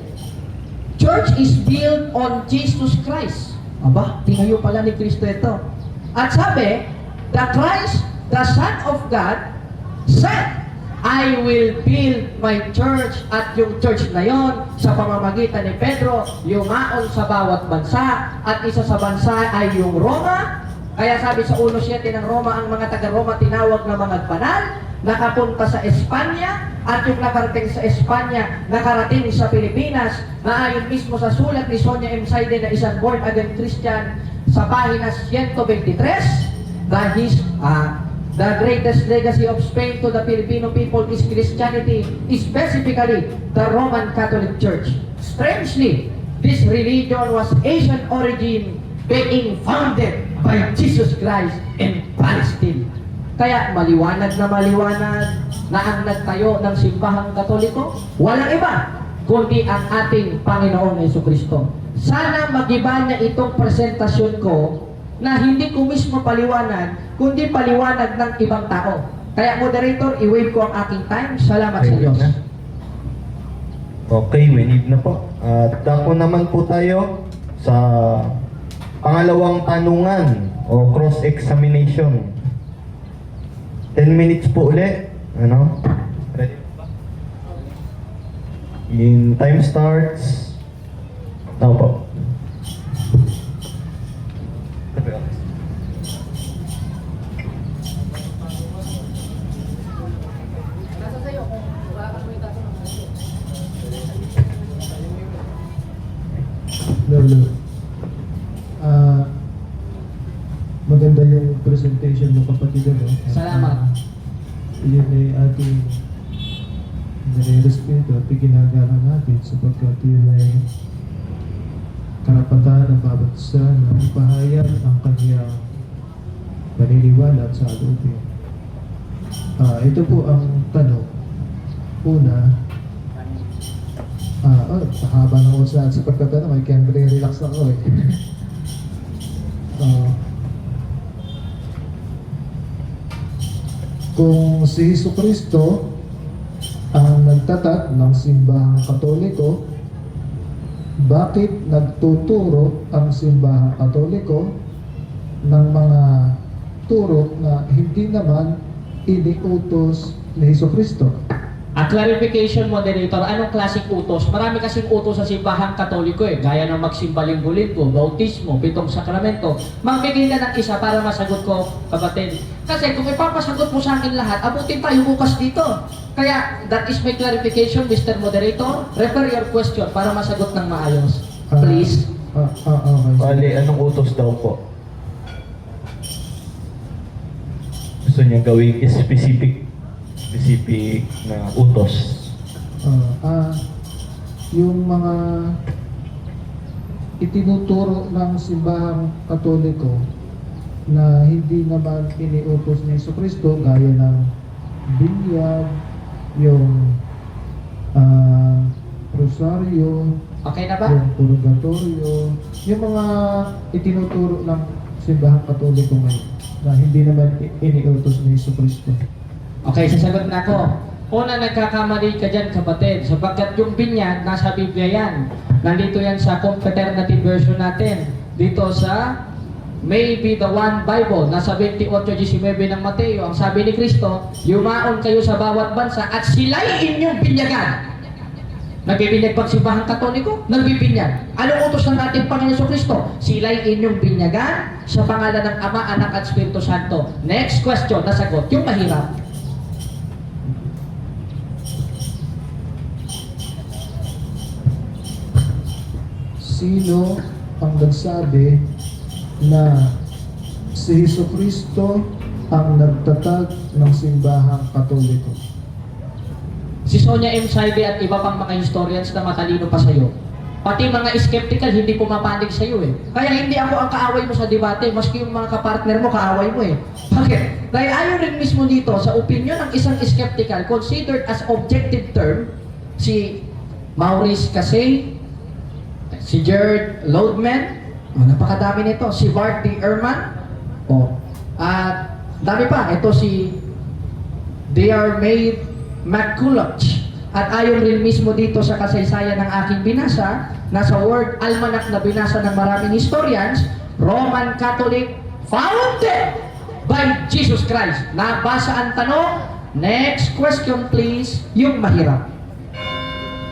Church is built on Jesus Christ. Aba, tinayo pala ni Kristo ito. At sabi, the Christ, the Son of God, said, I will build my church. At yung church na yon, sa pamamagitan ni Pedro, yumaon sa bawat bansa. At isa sa bansa ay yung Roma. Kaya sabi sa 1:7 ng Roma, ang mga taga-Roma tinawag na mga banal, nakapunta sa Espanya, at yung nakarating sa Espanya, nakarating sa Pilipinas, na ayon mismo sa sulat ni Sonia M. Saide na isang born-again Christian sa pahina 123, the greatest legacy of Spain to the Filipino people is Christianity, specifically the Roman Catholic Church. Strangely, this religion was Asian origin, being founded by Jesus Christ in Palestine. Kaya maliwanag na ang nagtayo ng simbahang Katoliko, walang iba kundi ang ating Panginoong Jesucristo. Sana magiba niya itong presentasyon ko na hindi ko mismo paliwanag, kundi paliwanag ng ibang tao. Kaya moderator, i-wave ko ang aking time. Salamat sa Diyos. Okay, we need na po. At dako naman po tayo sa pangalawang tanungan o cross-examination. 10 minutes po ulit. Ano? Ready ba? In time starts. Tao po. Lolo, maganda yung presentation mo kapatid mo. Salamat. Yun ay ating nire-respeto at ginagalang natin sapagkat yun ay karapatan ng bawat isa na ipahayag ang kanyang paniniwala at saloobin. Ito po ang tanong. Una, haba ng usahan sa pagkatanong, kaya relax ako eh. Kung si Jesucristo ang nagtatag ng simbahang Katoliko, bakit nagtuturo ang simbahang Katoliko ng mga turo na hindi naman iniutos ni Jesucristo? At clarification, moderator, anong klaseng utos? Marami kasing utos sa simbahang Katoliko eh. Gaya ng magsimba linggo-linggo, bautismo, 7 sakramento. Magbigay ka ng isa para masagot ko, kapatid. Kasi kung ipapasagot mo sa akin lahat, abutin tayo bukas dito. Kaya, that is my clarification, Mr. Moderator. Refer your question para masagot ng maayos. Please. Okay. Bali, anong utos daw po? Gusto niya gawing specific na utos. Yung mga itinuturo ng simbahang Katoliko na hindi naman iniutos ni Jesucristo, gaya ng binyag, yung rosaryo, Okay na ba? yung purgatorio, yung mga itinuturo ng simbahang Katoliko ngayon. na hindi naman iniutos ni Jesucristo. Okay, sasagot na ako. Una, nagkakamali ka dyan, kapatid, sapagkat yung binyag, nasa Biblia yan. Nandito yan sa Confederate version natin. Dito sa Maybe the One Bible, nasa 28:19 ng Mateo. Ang sabi ni Kristo, yumaon kayo sa bawat bansa at sila'y inyong binyagan. Nagbibinyag pag simbahang Katoliko? Nagbibinyag. Anong utos ng ating Panginoon Kristo? Sila'y inyong binyagan sa pangalan ng Ama, Anak at Espiritu Santo. Next question, nasagot. Yung mahirap. Sino ang nagsabi na si Jesucristo ang nagtatag ng simbahang Katoliko? Si Sonia M. Saibe at iba pang mga historians na matalino pa sa'yo. Pati mga skeptical, hindi pumapanig sa'yo eh. Kaya hindi ako ang kaaway mo sa debate, maski yung mga kapartner mo, kaaway mo eh. Bakit? Dahil ayon rin mismo dito, sa opinion ng isang skeptical, considered as objective term, si Maurice Casey, si Jared Lodeman, napakadami nito, si Bart D. Ehrman, at dami pa, ito si They.R. May McCulloch. At ayon rin mismo dito sa kasaysayan ng aking binasa, nasa Word Almanac na binasa ng maraming historians, Roman Catholic founded by Jesus Christ. Nabasa ang tanong. Next question please, yung mahirap.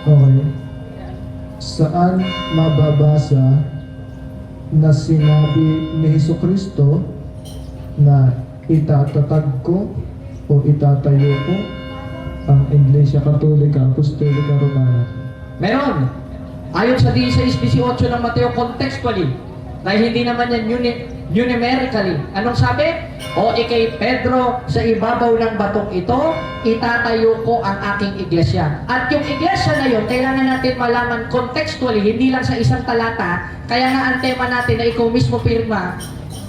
Okay. Saan mababasa na sinabi ni Jesucristo na itatatag ko o itatayo ko ang Iglesia Katolika Apostolika Romana? Meron. Ayon sa 16:18 ng Mateo contextually, dahil hindi naman yan numerically. Anong sabi? O ikay Pedro, sa ibabaw ng batong ito, itatayo ko ang aking iglesia. At yung iglesia na yun, kailangan natin malaman contextually, hindi lang sa isang talata. Kaya nga ang tema natin na ikaw mismo pirma,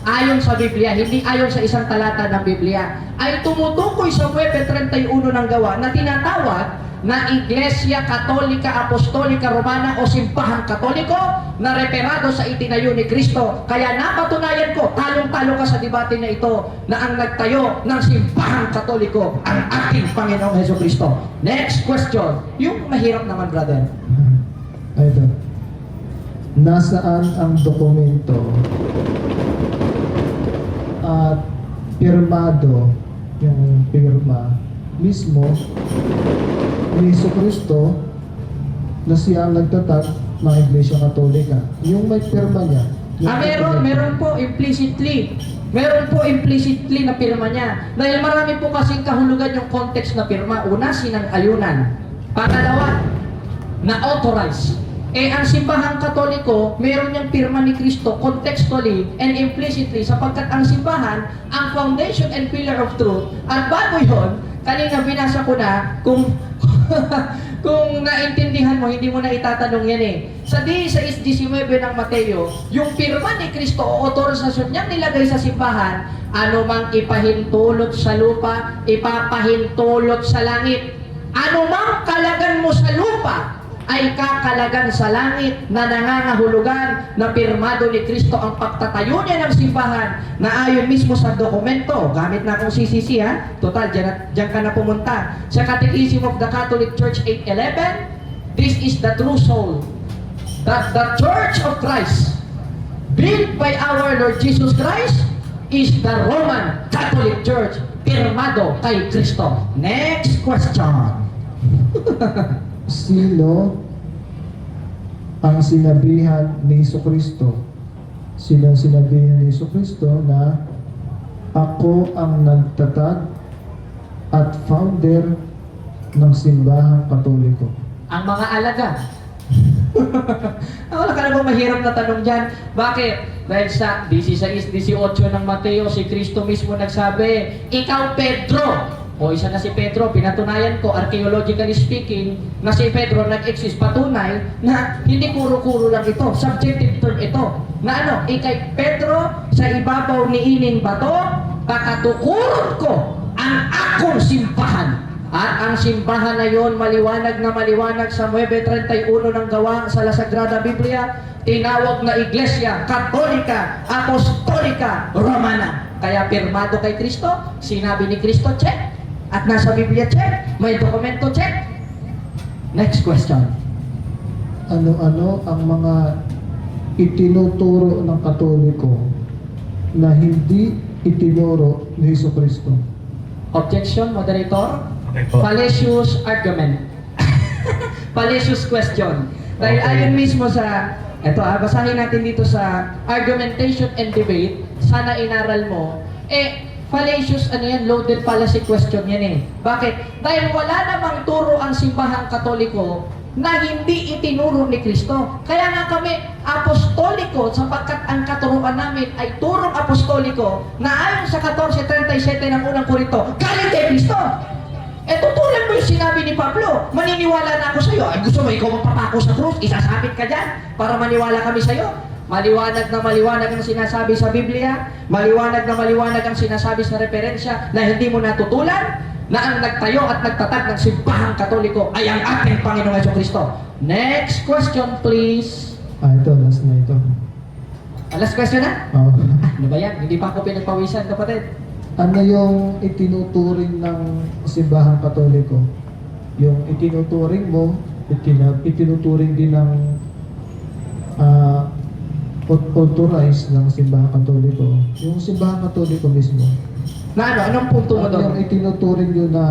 ayon sa Biblia, hindi ayon sa isang talata ng Biblia, ay tumutukoy sa 9:31 ng Gawa na tinatawag na Iglesia Katolika Apostolika Romana o Simbahang Katoliko na referado sa itinayo ni Kristo. Kaya napatunayan ko, talong-talo ka sa debate na ito, na ang nagtayo ng Simbahang Katoliko ang ating Panginoong Jesucristo. Next question. Yung mahirap naman, brother. Ito. Nasaan ang dokumento at pirmado, yung pirma mismo ni Jesucristo na siya ang nagtatag ng Iglesia Katolika? Yung may pirma niya. Meron po implicitly. Meron po implicitly na pirma niya. Dahil marami po kasing kahulugan yung context na pirma. Una, sinang-ayunan. Pangalawa, na-authorize. Ang Simbahang Katoliko, meron niyang pirma ni Kristo contextually and implicitly sapagkat ang simbahan, ang foundation and pillar of truth. At bago yun, kanina binasa ko na, kung kung naintindihan mo, hindi mo na itatanong yan eh. Sa 16:19 ng Mateo, yung pirma ni Kristo o otorisasyon niyang nilagay sa simbahan, ano mang ipahintulot sa lupa, ipapahintulot sa langit. Ano mang kalagan mo sa lupa, ay kakalagan sa langit na nangangahulugan na pirmado ni Kristo ang pagtatayo niya ng simbahan na ayon mismo sa dokumento. Gamit na akong CCC ha. Total, dyan ka na pumunta. Sa Catechism of the Catholic Church 811, this is the true soul. That the Church of Christ, built by our Lord Jesus Christ, is the Roman Catholic Church, pirmado kay Kristo. Next question. Sino ang sinabihan ni Jesucristo? Sino ang sinabihan ni Jesucristo na ako ang nagtatag at founder ng Simbahang Katoliko? Ang mga alaga. Wala ka na bang mahirap na tanong dyan? Bakit? Dahil sa 16:18 ng Mateo, si Kristo mismo nagsabi, ikaw Pedro. O isa na si Pedro, pinatunayan ko, archaeologically speaking, na si Pedro nag-exist, patunay na hindi kuro-kuro lang ito, subjective term ito. Na ano, ikay Pedro, sa ibabaw ni ining bato, pakatukuron ko ang akong simbahan. At ang simbahan na yon, maliwanag na maliwanag sa 9:31 ng Gawa sa La Sagrada Biblia, tinawag na Iglesia Katolika Apostolika Romana. Kaya pirmado kay Kristo, sinabi ni Kristo, check. At nasa Biblia, check. May dokumento, check. Next question. Ano-ano ang mga itinuturo ng Katoliko na hindi itinuro ni Jesucristo? Objection, moderator? Okay po. Fallacious argument. Fallacious question. Dahil Okay. ayon mismo sa, basahin natin dito sa argumentation and debate, sana inaral mo, fallacious, loaded fallacy question yan eh. Bakit? Dahil wala namang turo ang simbahang Katoliko na hindi itinuro ni Kristo. Kaya nga kami apostoliko sapagkat ang katuruan namin ay turong apostoliko na ayon sa 14:37 ng unang Korinto, galing kay Kristo. Tutulan mo yung sinabi ni Pablo, maniniwala na ako sa iyo. Ay, gusto mo ikaw magpapako sa krus, isasabit ka dyan para maniwala kami sa iyo. Maliwanag na maliwanag ang sinasabi sa Biblia, maliwanag na maliwanag ang sinasabi sa referensya na hindi mo natutulan, na ang nagtayo at nagtatag ng simbahang Katoliko ay ang ating Panginoong Jesucristo. Next question, please. Ito, last na ito. Last question na? Oh. Ano ba yan? Hindi pa ako pinagpawisan, kapatid. Ano yung itinuturing ng simbahang Katoliko? Yung itinuturing mo, itinuturing din ng authorized ng simbahang Katoliko. Yung simbahang Katoliko mismo. Na ano? Anong punto mo Ano yung doon? itinuturing nyo na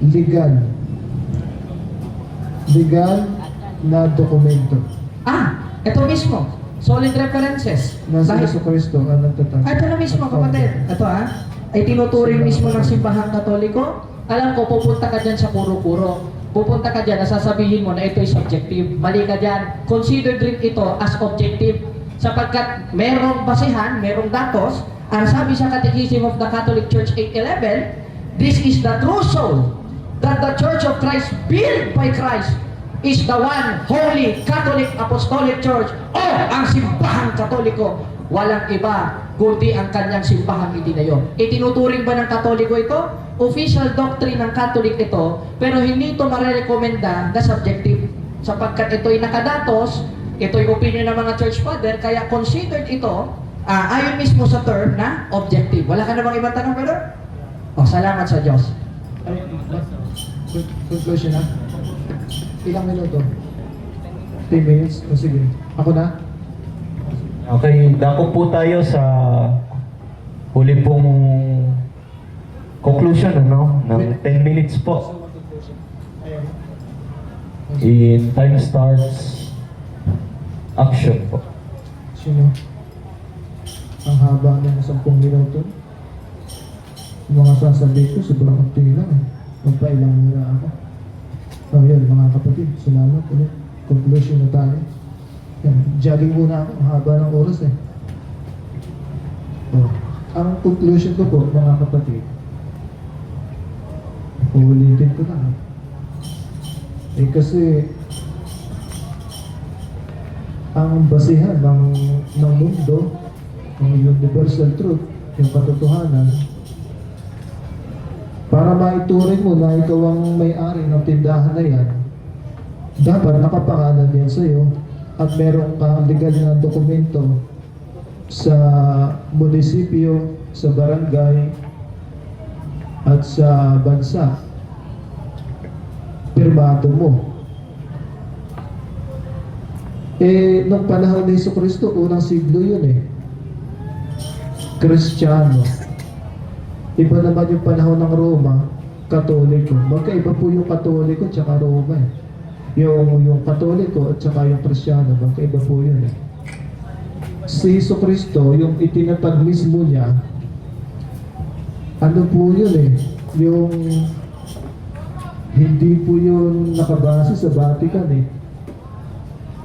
legal? Legal na dokumento Ito mismo. Solid references. na si Dahil- Jesucristo ang nagtatag. Ito na mismo, kapatid. Ito ay tinuturing mismo ng simbahang Katoliko. Alam ko, pupunta ka dyan sa puro-puro. Pupunta ka dyan, nasasabihin mo na ito ay subjective. Mali ka dyan. Consider din ito as objective. Sapagkat merong basihan, merong datos, ang sabi sa Catechism of the Catholic Church 811, this is the true soul that the Church of Christ built by Christ is the one holy Catholic Apostolic Church o ang simbahang Katoliko. Walang iba kundi ang kanyang simbahang itinayo. Itinuturing ba ng Katoliko ito? Official doctrine ng Catholic ito, pero hindi ito marerekomenda na subjective. Sapagkat ito'y nakadatos, ito'y opinion ng mga church father, kaya considered ito, ayon mismo sa term na objective. Wala ka na bang ibang tanong, brother? Salamat sa Diyos. Ay, conclusion na? Ilang minuto? 10 minutes? O sige. Ako na? Okay, dako po tayo sa huli pong conclusion ng 10 minutes po. In time starts action po. Sino? Ang haba ng 10 minuto. Yung mga sasabihin ko, sobrang konti lang eh. Magpailang muna ako. Yun, mga kapatid, salamat ulit. Conclusion na tayo. Yan, jogging muna ako, ang haba ng oras eh. Ang conclusion ko po, mga kapatid, ulitin ko lang. Kasi, ang basihan ng mundo, ang universal truth, yung katotohanan, para maituring mo na ikaw ang may-ari ng tindahan na yan, dapat nakapangalan yan sa'yo at meron kang legal na dokumento sa munisipyo, sa barangay, at sa bansa. Pirmado mo. Nung panahon ni Jesucristo, unang siglo yun eh. Kristiyano. Iba naman yung panahon ng Roma, Katoliko. Magkaiba po yung Katoliko at saka Roma eh. Yung Katoliko at saka yung Kristiyano, magkaiba po yun eh. Si Jesucristo, yung itinatag mismo niya, ano po yun eh, yung hindi po yun nakabase sa Vatican eh.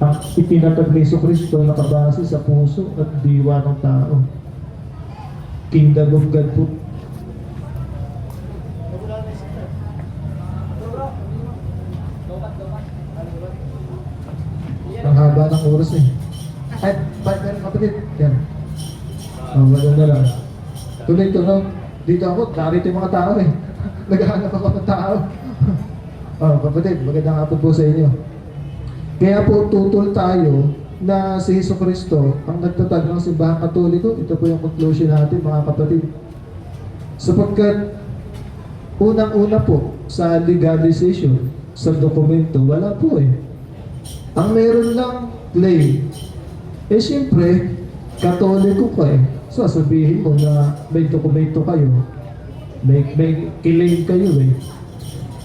Ang itinatag ni Jesucristo nakabase sa puso at diwa ng tao. Kingdom of God po. Ang haba ng oras eh. Ay, pero kapatid, yan. Wala na lang. Tuloy-tuloy. Dito ako, narito yung mga tao eh. Naghahanap ako ng tao. Kapatid, magandang hapon po sa inyo. Kaya po tutol tayo na si Jesucristo ang nagtatag ng simbahan katoliko. Ito po yung conclusion natin, mga kapatid. Sapagkat unang-una po sa legalization, sa dokumento, wala po eh. Ang meron lang claim. Eh siyempre, katoliko ka eh. So sabihin mo na may dokumento kayo, may claim kayo eh.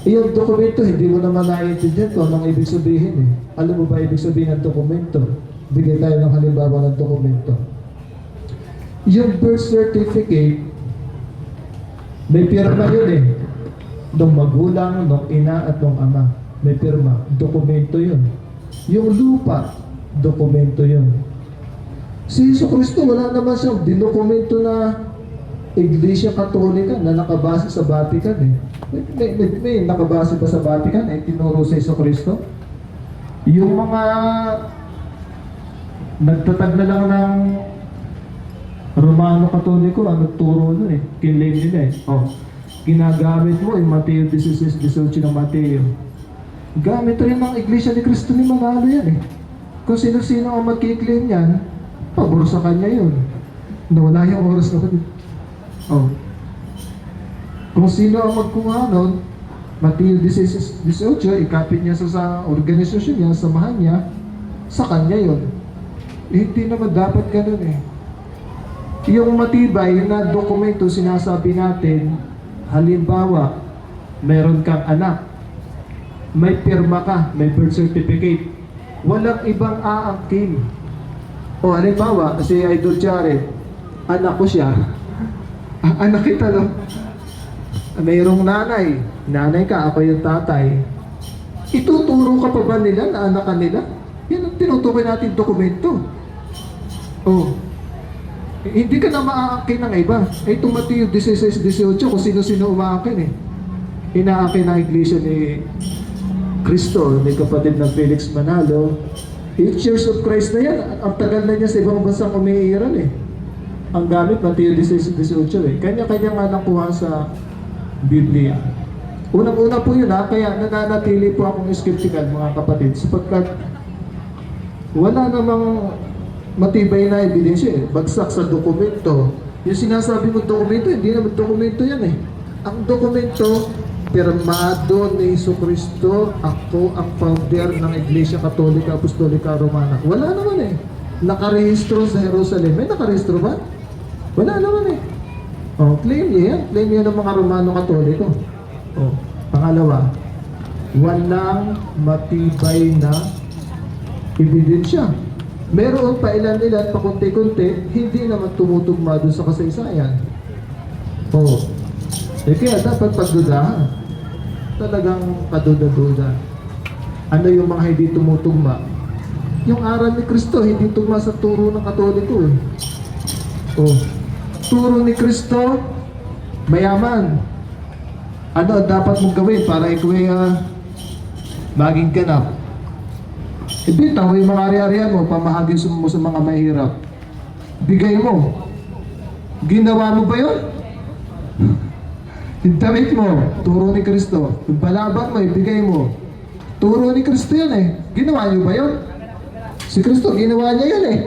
Yung dokumento, hindi mo naman naiintindihan kung anong ibig sabihin eh. Alam mo ba ibig sabihin ng dokumento? Bigay tayo ng halimbawa ng dokumento. Yung birth certificate, may pirma yun eh. Nung magulang, nung ina at nung ama. May pirma. Dokumento yun. Yung lupa, dokumento yun. Si Jesucristo, wala naman siyang dinokumento na Iglesia Katolika na nakabase sa Vatican eh. May nakabase pa sa Vatican eh, tinuro sa Jesucristo. Yung mga nagtatag na lang ng Romano Katoliko, ano turo nun eh, kinlaim nila eh. Oh, ginagamit mo yung Mateo 16-18 ng Mateo. Gamit rin ng Iglesia ni Cristo ni Manalo yan eh. Kung sino-sino ang magkiklaim yan, pabor sa kanya yun. Nawala yung oras na kanya. Oh. Kung sino ang magkuha nun, Mateo 16-18, ikapit niya sa organisasyon niya, samahan niya, sa kanya yun. Eh, hindi naman dapat ganun eh. Yung matibay na dokumento sinasabi natin, halimbawa, meron kang anak, may pirma ka, may birth certificate, walang ibang aangkin. O halimbawa, si Idol Jared, anak ko siya, anak kita no? Mayroong nanay ka, ako yung tatay. Ituturo ka pa ba nila na anak ka nila? Yan ang tinutukoy natin dokumento. Oh. Hindi ka na maaangkin ng iba. Eh, itong Mateo 16-18, kung sino-sino umaangkin eh. Inaangkin ng Iglesia ni Cristo, ni kapatid ng Felix Manalo. 8 years of Christ na yan. Ang tagal na niya sa ibang bansang umiiral eh. Ang gamit, Mateo 16-18 eh. Kanya-kanya nga nakuha sa Biblia. Unang-una po yun ha, kaya nananatili po akong skeptical mga kapatid, sapagkat wala namang matibay na ebidensya eh. Bagsak sa dokumento. Yung sinasabi mo dokumento, hindi naman dokumento yan eh. Ang dokumento, pirmado ni Jesucristo, ako ang founder ng Iglesia Katolika Apostolika Romana. Wala naman eh. Nakarehistro sa Jerusalem. May nakarehistro ba? Wala naman eh. Oh, claim niya yan. Claim niya ng mga Romano Katoliko. Oh, pangalawa, walang matibay na ebidensya. Meron pa ilan-ilan, pa kunti-kunti, hindi naman tumutugma doon sa kasaysayan. Oh, eh kaya dapat pagdudahan. Talagang kaduda-duda. Ano yung mga hindi tumutugma? Yung aral ni Cristo, hindi tugma sa turo ng Katoliko eh. Oh, turo ni Cristo, mayaman. Ano dapat mong gawin para ikaw ay maging ganap? Ibitaw yung mga ari-arian mo, pamahagin mo sa mga mahirap. Bigay mo. Ginawa mo ba yun? Yung damit mo, turo ni Cristo. Yung balaban mo, ibigay mo. Turo ni Cristo yan eh. Ginawa niyo ba yun? Si Cristo, ginawa niya yun eh.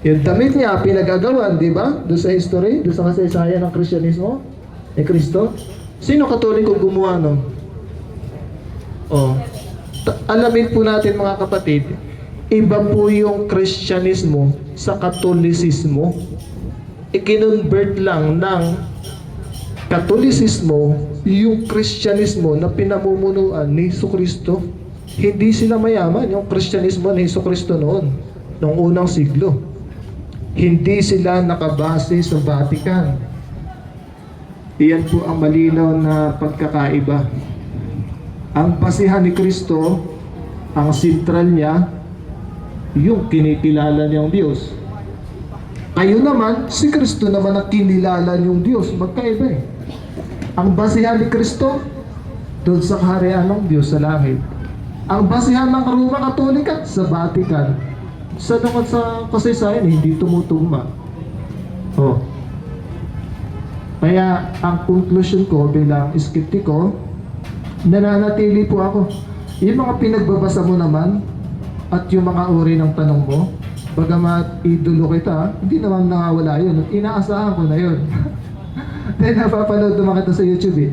Yung damit niya, pinagagawan, di ba? Doon sa history, doon sa kasaysayan ng Kristyanismo, ni Cristo. Sino Katoliko gumawa nun? Oh. Alamin po natin mga kapatid, iba po yung Kristyanismo sa Katolisismo. I-convert lang ng Katolisismo yung Kristyanismo na pinamumunuan ni Jesucristo. Hindi sila mayaman yung Kristyanismo ni Jesucristo noon, noong unang siglo. Hindi sila nakabase sa Vatican. Iyan po ang malinaw na pagkakaiba. Ang basihan ni Kristo, ang sentral niya, yung kinikilala niyang Diyos. Kayo naman, si Kristo naman ang kinilala niyong Diyos. Magkaiba eh. Ang basihan ni Kristo, doon sa kaharian ng Diyos sa langit. Ang basihan ng Roma Katolika, sa Vatican. Sa naman sa kasaysayan, hindi tumutugma. Oh. Kaya, ang conclusion ko bilang skeptiko, nananatili po ako. Yung mga pinagbabasa mo naman, at yung mga uri ng tanong mo, bagamat idolo kita, hindi naman nakawala yun. At inaasahan ko na yun. Dahil napapanood naman kita sa YouTube eh.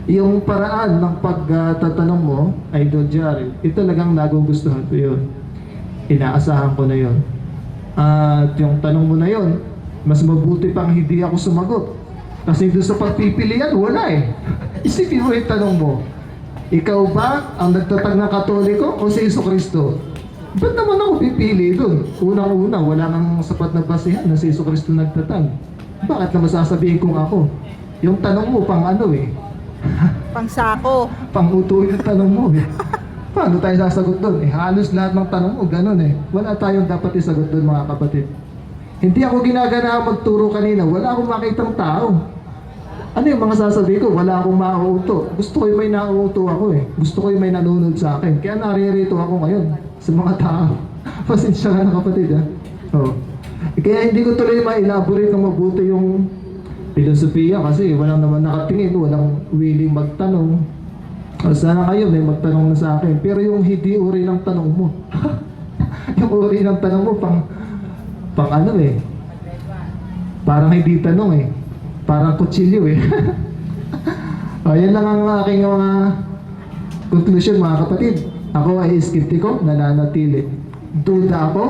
Yung paraan ng pagtatanong mo, Idol Jari, ito talagang nagugustuhan ko yun. Inaasahan ko na yun. At yung tanong mo na yun, mas mabuti pang hindi ako sumagot. Kasi doon sa pagpipilian, wala eh. Isipin mo yung tanong mo, ikaw ba ang nagtatag ng Katoliko o si Jesucristo? Ba't naman ako pipili doon? Unang-una, wala nang sapat na basihan na si Jesucristo nagtatag. Bakit naman sasabihin kong ako? Yung tanong mo pang ano eh. Pangsako. Pang-uto yung tanong mo eh. Paano tayo sasagot doon? Eh, halos lahat ng tanong mo, ganun eh. Wala tayong dapat isagot doon mga kapatid. Hindi ako ginagana magturo kanina. Wala akong makitang tao. Ano yung mga sasabihin ko? Wala akong mauuto. Gusto ko yung may nauuto ako eh. Gusto ko yung may nanonood sa akin. Kaya naririto ako ngayon sa mga tao. Pasensya ka na kapatid ha. Oh. Kaya hindi ko tuloy ma-elaborate ng mabuti yung filosofiya kasi walang naman nakatingin, walang willing magtanong. Sana kayo may magtanong na sa akin. Pero yung hindi uri ng tanong mo. Yung uri ng tanong mo pang ano eh. Parang hindi tanong eh. Parang kutsilyo eh. Yan lang ang aking mga conclusion mga kapatid. Ako ay skeptiko, nananatili. Duda ako,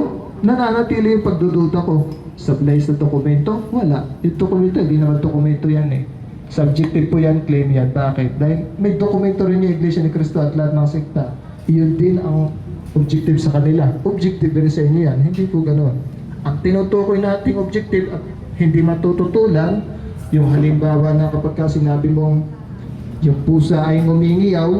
nananatili yung pagdududa ko. Supply sa dokumento? Wala. Yung dokumento, hindi naman dokumento yan eh. Subjective po yan, claim yan. Bakit? Dahil may dokumento rin yung Iglesia ni Cristo at lahat ng sekta. Iyon din ang objective sa kanila. Objective rin sa inyo yan. Hindi po ganoon. Ang tinutukoy nating objective at hindi matututulan, yung halimbawa na kapag ka sinabi mong yung pusa ay ngumingiyaw,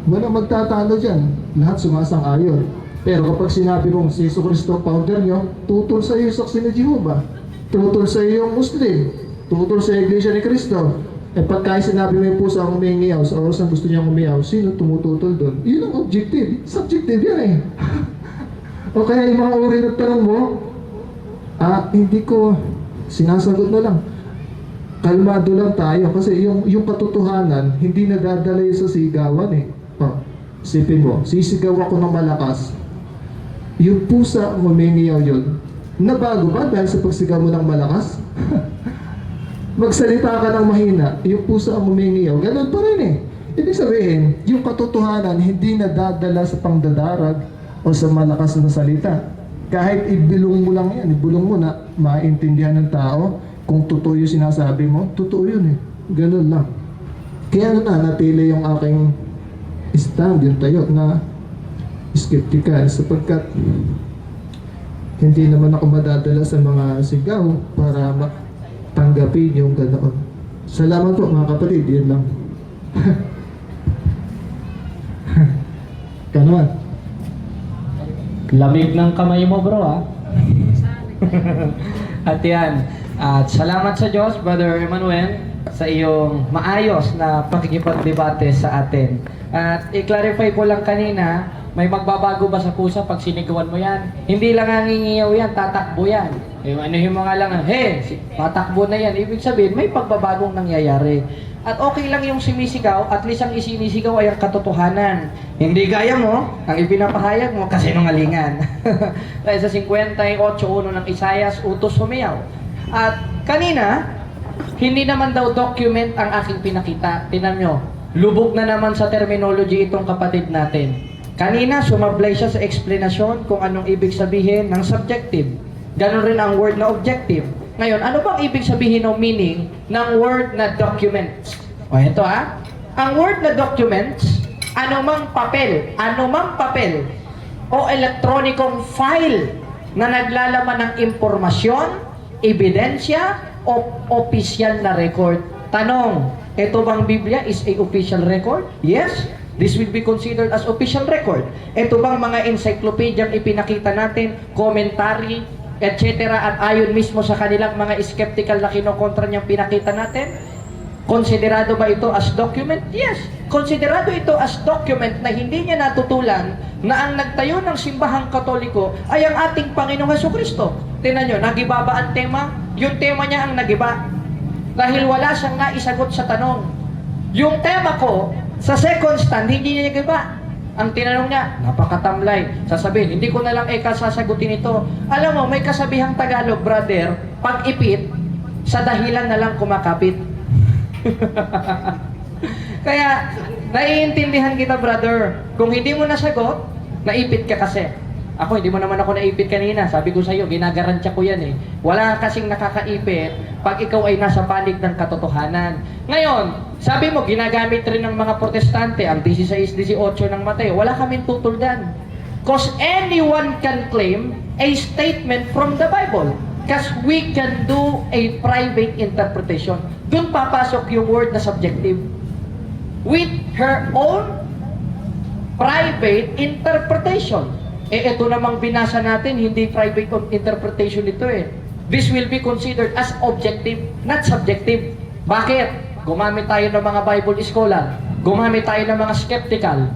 walang magtatalo dyan. Lahat sumasang-ayon. Pero kapag sinabi mong si Jesucristo founder nyo, tutol sa iyo yung saksi ni Jehovah. Tutol sa iyo yung Muslim. Tutol sa Iglesia ni Cristo. Eh pagka sinabi mo yung pusa ang humingiyaw, sa oras na gusto niyang humiyaw, sino tumututol doon? Yun ang objective. Subjective yan eh. O kaya yung mga uri ng tanong mo, hindi ko sinasagot na lang. Kalmado lang tayo kasi yung katotohanan hindi nadadala yun sa sigawan eh. Isipin mo, sisigaw ako ng malakas. Yung pusa humingiyaw yun. Nabago ba dahil sa pagsigaw mo ng malakas? Magsalita ka ng mahina, yung pusa ang humingiyaw. Ganun pa rin eh. Ibig sabihin, yung katotohanan hindi nadadala sa pangdadarag o sa malakas na salita. Kahit ibilong mo lang yan, ibulong mo na maintindihan ng tao kung totoo yung sinasabi mo, totoo yun eh. Ganun lang. Kaya nanatili yung aking stand, yung tayo na skeptical sapagkat hindi naman ako madadala sa mga sigaw para tanggapin yung ganoon. Salamat po mga kapatid, yun lang. Kanuan? Lamig ng kamay mo bro ha. At yan. At salamat sa Diyos, Brother Emmanuel, sa iyong maayos na pakikipagdebate sa atin. At i-clarify ko lang kanina, may magbabago ba sa pusa pag sinigawan mo yan? Hindi lang nangingiyaw yan, tatakbo yan. Ano yung mga lang, tatakbo na yan. Ibig sabihin, may pagbabagong nangyayari. At okay lang yung sumisigaw, at least ang isinisigaw ay ang katotohanan. Hindi gaya mo, ang ipinapahayag mo, kasinungalingan. Dahil sa 58.1 ng Isaias, utos humiyaw. At kanina, hindi naman daw document ang aking pinakita. Tingnan nyo, lubog na naman sa terminology itong kapatid natin. Kanina, sumablay siya sa explanation kung anong ibig sabihin ng subjective. Ganon rin ang word na objective. Ngayon, ano bang ibig sabihin o meaning ng word na documents? O ito ha, ang word na documents, anumang papel o elektronikong file na naglalaman ng impormasyon, ebidensya o opisyal na record. Tanong, ito bang Biblia is a official record? Yes, this will be considered as official record. Ito bang mga encyclopedia ipinakita natin, commentary, etc. at ayon mismo sa kanilang mga skeptical na kinokontra niyang pinakita natin? Konsiderado ba ito as document? Yes. Konsiderado ito as document na hindi niya natutulan na ang nagtayo ng simbahang Katoliko ay ang ating Panginoong Jesucristo. Tingnan nyo, nagiba ba ang tema? Yung tema niya ang nagiba. Dahil wala siyang naisagot sa tanong. Yung tema ko, sa second stand, hindi niya nagiba. Ang tinanong niya, napakatamlay. Sasabihin, hindi ko na lang sasagutin ito. Alam mo, may kasabihang Tagalog, brother, pag ipit, sa dahilan na lang kumakapit. Kaya, naiintindihan kita, brother. Kung hindi mo nasagot, naipit ka kasi. Ako, hindi mo naman ako naipit kanina. Sabi ko sa'yo, ginagaransya ko yan eh. Wala kasing nakakaipit pag ikaw ay nasa panig ng katotohanan. Ngayon, sabi mo, ginagamit rin ng mga protestante ang 16-18 ng Mateo. Wala kaming tutuldan. Because anyone can claim a statement from the Bible. Because we can do a private interpretation. Doon papasok yung word na subjective. With her own private interpretation. Ito namang binasa natin, hindi private interpretation ito eh. This will be considered as objective, not subjective. Bakit? Gumamit tayo ng mga Bible scholar. Gumamit tayo ng mga skeptical.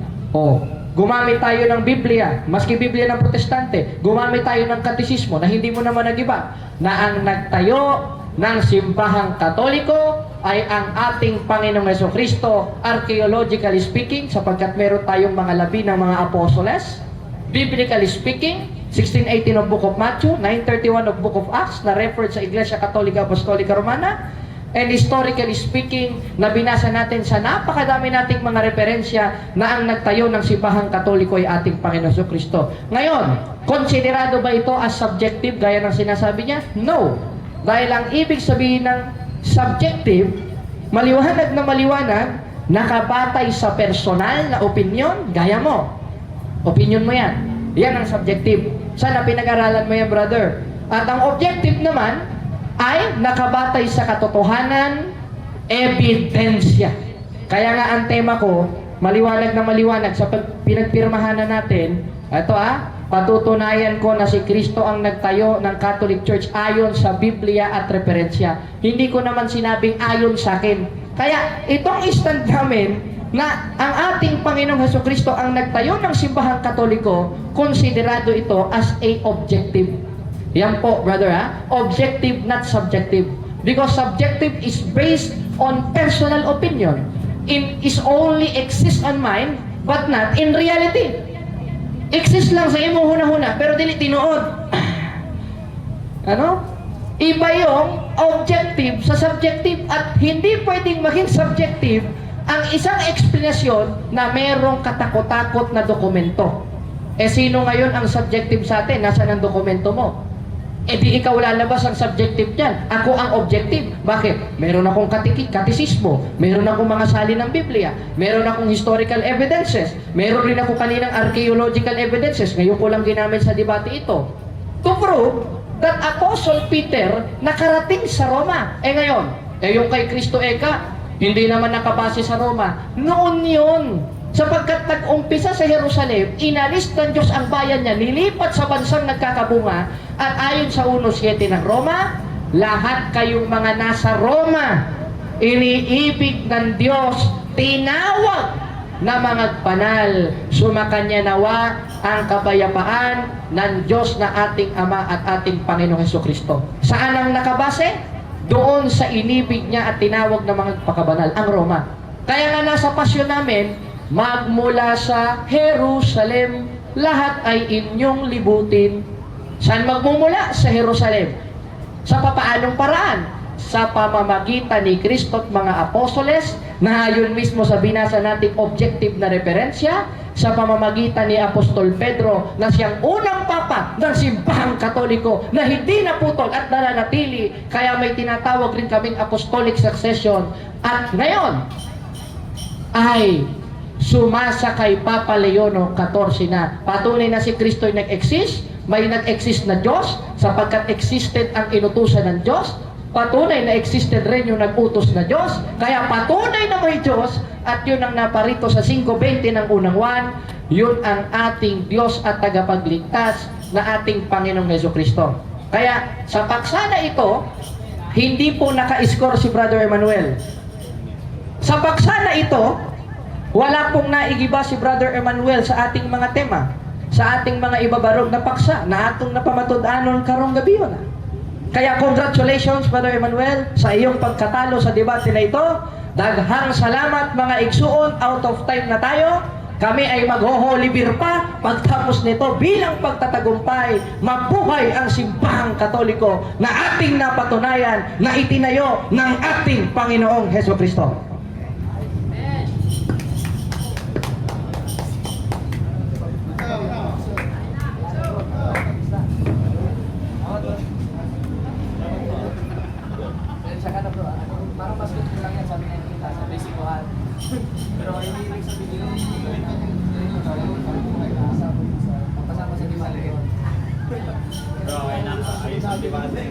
Gumamit tayo ng Biblia, maski Biblia ng protestante. Gumamit tayo ng katisismo na hindi mo naman nagiba. Na ang nagtayo ng simbahang Katoliko ay ang ating Panginoong Jesucristo, archaeologically speaking, sapagkat meron tayong mga labi ng mga apostoles. Biblically speaking, 16:18 of Book of Matthew, 9:31 of Book of Acts, na referred sa Iglesia Katolika Apostolica Romana, and historically speaking, na binasa natin sa napakadami nating mga referensya na ang nagtayo ng simbahang Katoliko ay ating Panginoon Jesucristo. Ngayon, konsiderado ba ito as subjective gaya ng sinasabi niya? No. Dahil ang ibig sabihin ng subjective, maliwanag na maliwanag, nakabatay sa personal na opinion, gaya mo. Opinion mo yan. Yan ang subjective. Sana pinag-aralan mo yan, brother. At ang objective naman ay nakabatay sa katotohanan, ebidensya. Kaya nga ang tema ko, maliwanag na maliwanag sa pinagpirmahan na natin, ito patutunayan ko na si Kristo ang nagtayo ng Catholic Church ayon sa Biblia at referensya. Hindi ko naman sinabing ayon sa akin. Kaya itong stand namin, na ang ating Panginoong Jesucristo ang nagtayo ng simbahang Katoliko, konsiderado ito as a objective. Yan po, brother, objective, not subjective. Because subjective is based on personal opinion. Is only exist on mind, but not in reality. Exist lang sa imo huna-huna, pero dili tinuod. Ano? Iba yung objective sa subjective, at hindi pwedeng maging subjective ang isang eksplanasyon na merong katakot-takot na dokumento. Sino ngayon ang subjective sa atin? Nasaan ang dokumento mo? Di ikaw lalabas ang subjective dyan. Ako ang objective. Bakit? Meron akong katisismo. Meron akong mga salin ng Biblia. Meron akong historical evidences. Meron rin ako kaninang archaeological evidences. Ngayon ko lang ginamit sa debate ito. To prove that Apostle Peter nakarating sa Roma. Ngayon, yung kay Kristo Eka, hindi naman nakabase sa Roma. Noon yun. Sapagkat nag-umpisa sa Jerusalem, inalis ng Diyos ang bayan niya, nilipat sa bansang nagkakabunga, at ayon sa 1:7 ng Roma, lahat kayong mga nasa Roma, iniibig ng Diyos, tinawag na mga banal, sumakanya nawa ang kapayapaan ng Diyos na ating Ama at ating Panginoong Jesucristo. Saan ang nakabase? Doon sa inibig niya at tinawag ng mga pakabanal, ang Roma. Kaya nga nasa pasyon namin, magmula sa Jerusalem, lahat ay inyong libutin. Saan magmumula? Sa Jerusalem. Sa papaanong paraan? Sa pamamagitan ni Kristo at mga apostoles, na yun mismo sa binasa nating objective na referensya, sa pamamagitan ni Apostol Pedro na siyang unang papa ng simbahang Katoliko na hindi naputol at nananatili, kaya may tinatawag rin kaming apostolic succession. At ngayon ay sumasa kay Papa Leono 14 na. Patunay na si Kristo ay nag-exist, may nag-exist na Diyos, sapagkat existed ang inutusan ng Diyos. Patunay na existed rin yung nag-utos na Diyos. Kaya patunay na may Diyos, at yun ang naparito sa 5:20 ng unang 1, yun ang ating Diyos at tagapagligtas na ating Panginoong Jesucristo. Kaya sa paksa na ito, hindi po naka-score si Brother Emmanuel. Sa paksa na ito, wala pong naigiba si Brother Emmanuel sa ating mga tema, sa ating mga ibabarog na paksa na atong napamatud-anon karong gabi yun. Kaya congratulations, Brother Emmanuel, sa iyong pagkatalo sa debate na ito. Daghang salamat mga igsuon, out of time na tayo. Kami ay magho-holy beer pa pagtapos nito bilang pagtatagumpay. Mabuhay ang simbahang Katoliko na ating napatunayan na itinayo ng ating Panginoong Hesukristo. Parang mas good lang yan, sabi nga kita sa basikuhan. Pero hindi ibig sabihin yung pagpasama sa debate. Pero okay na, ayos ang debate.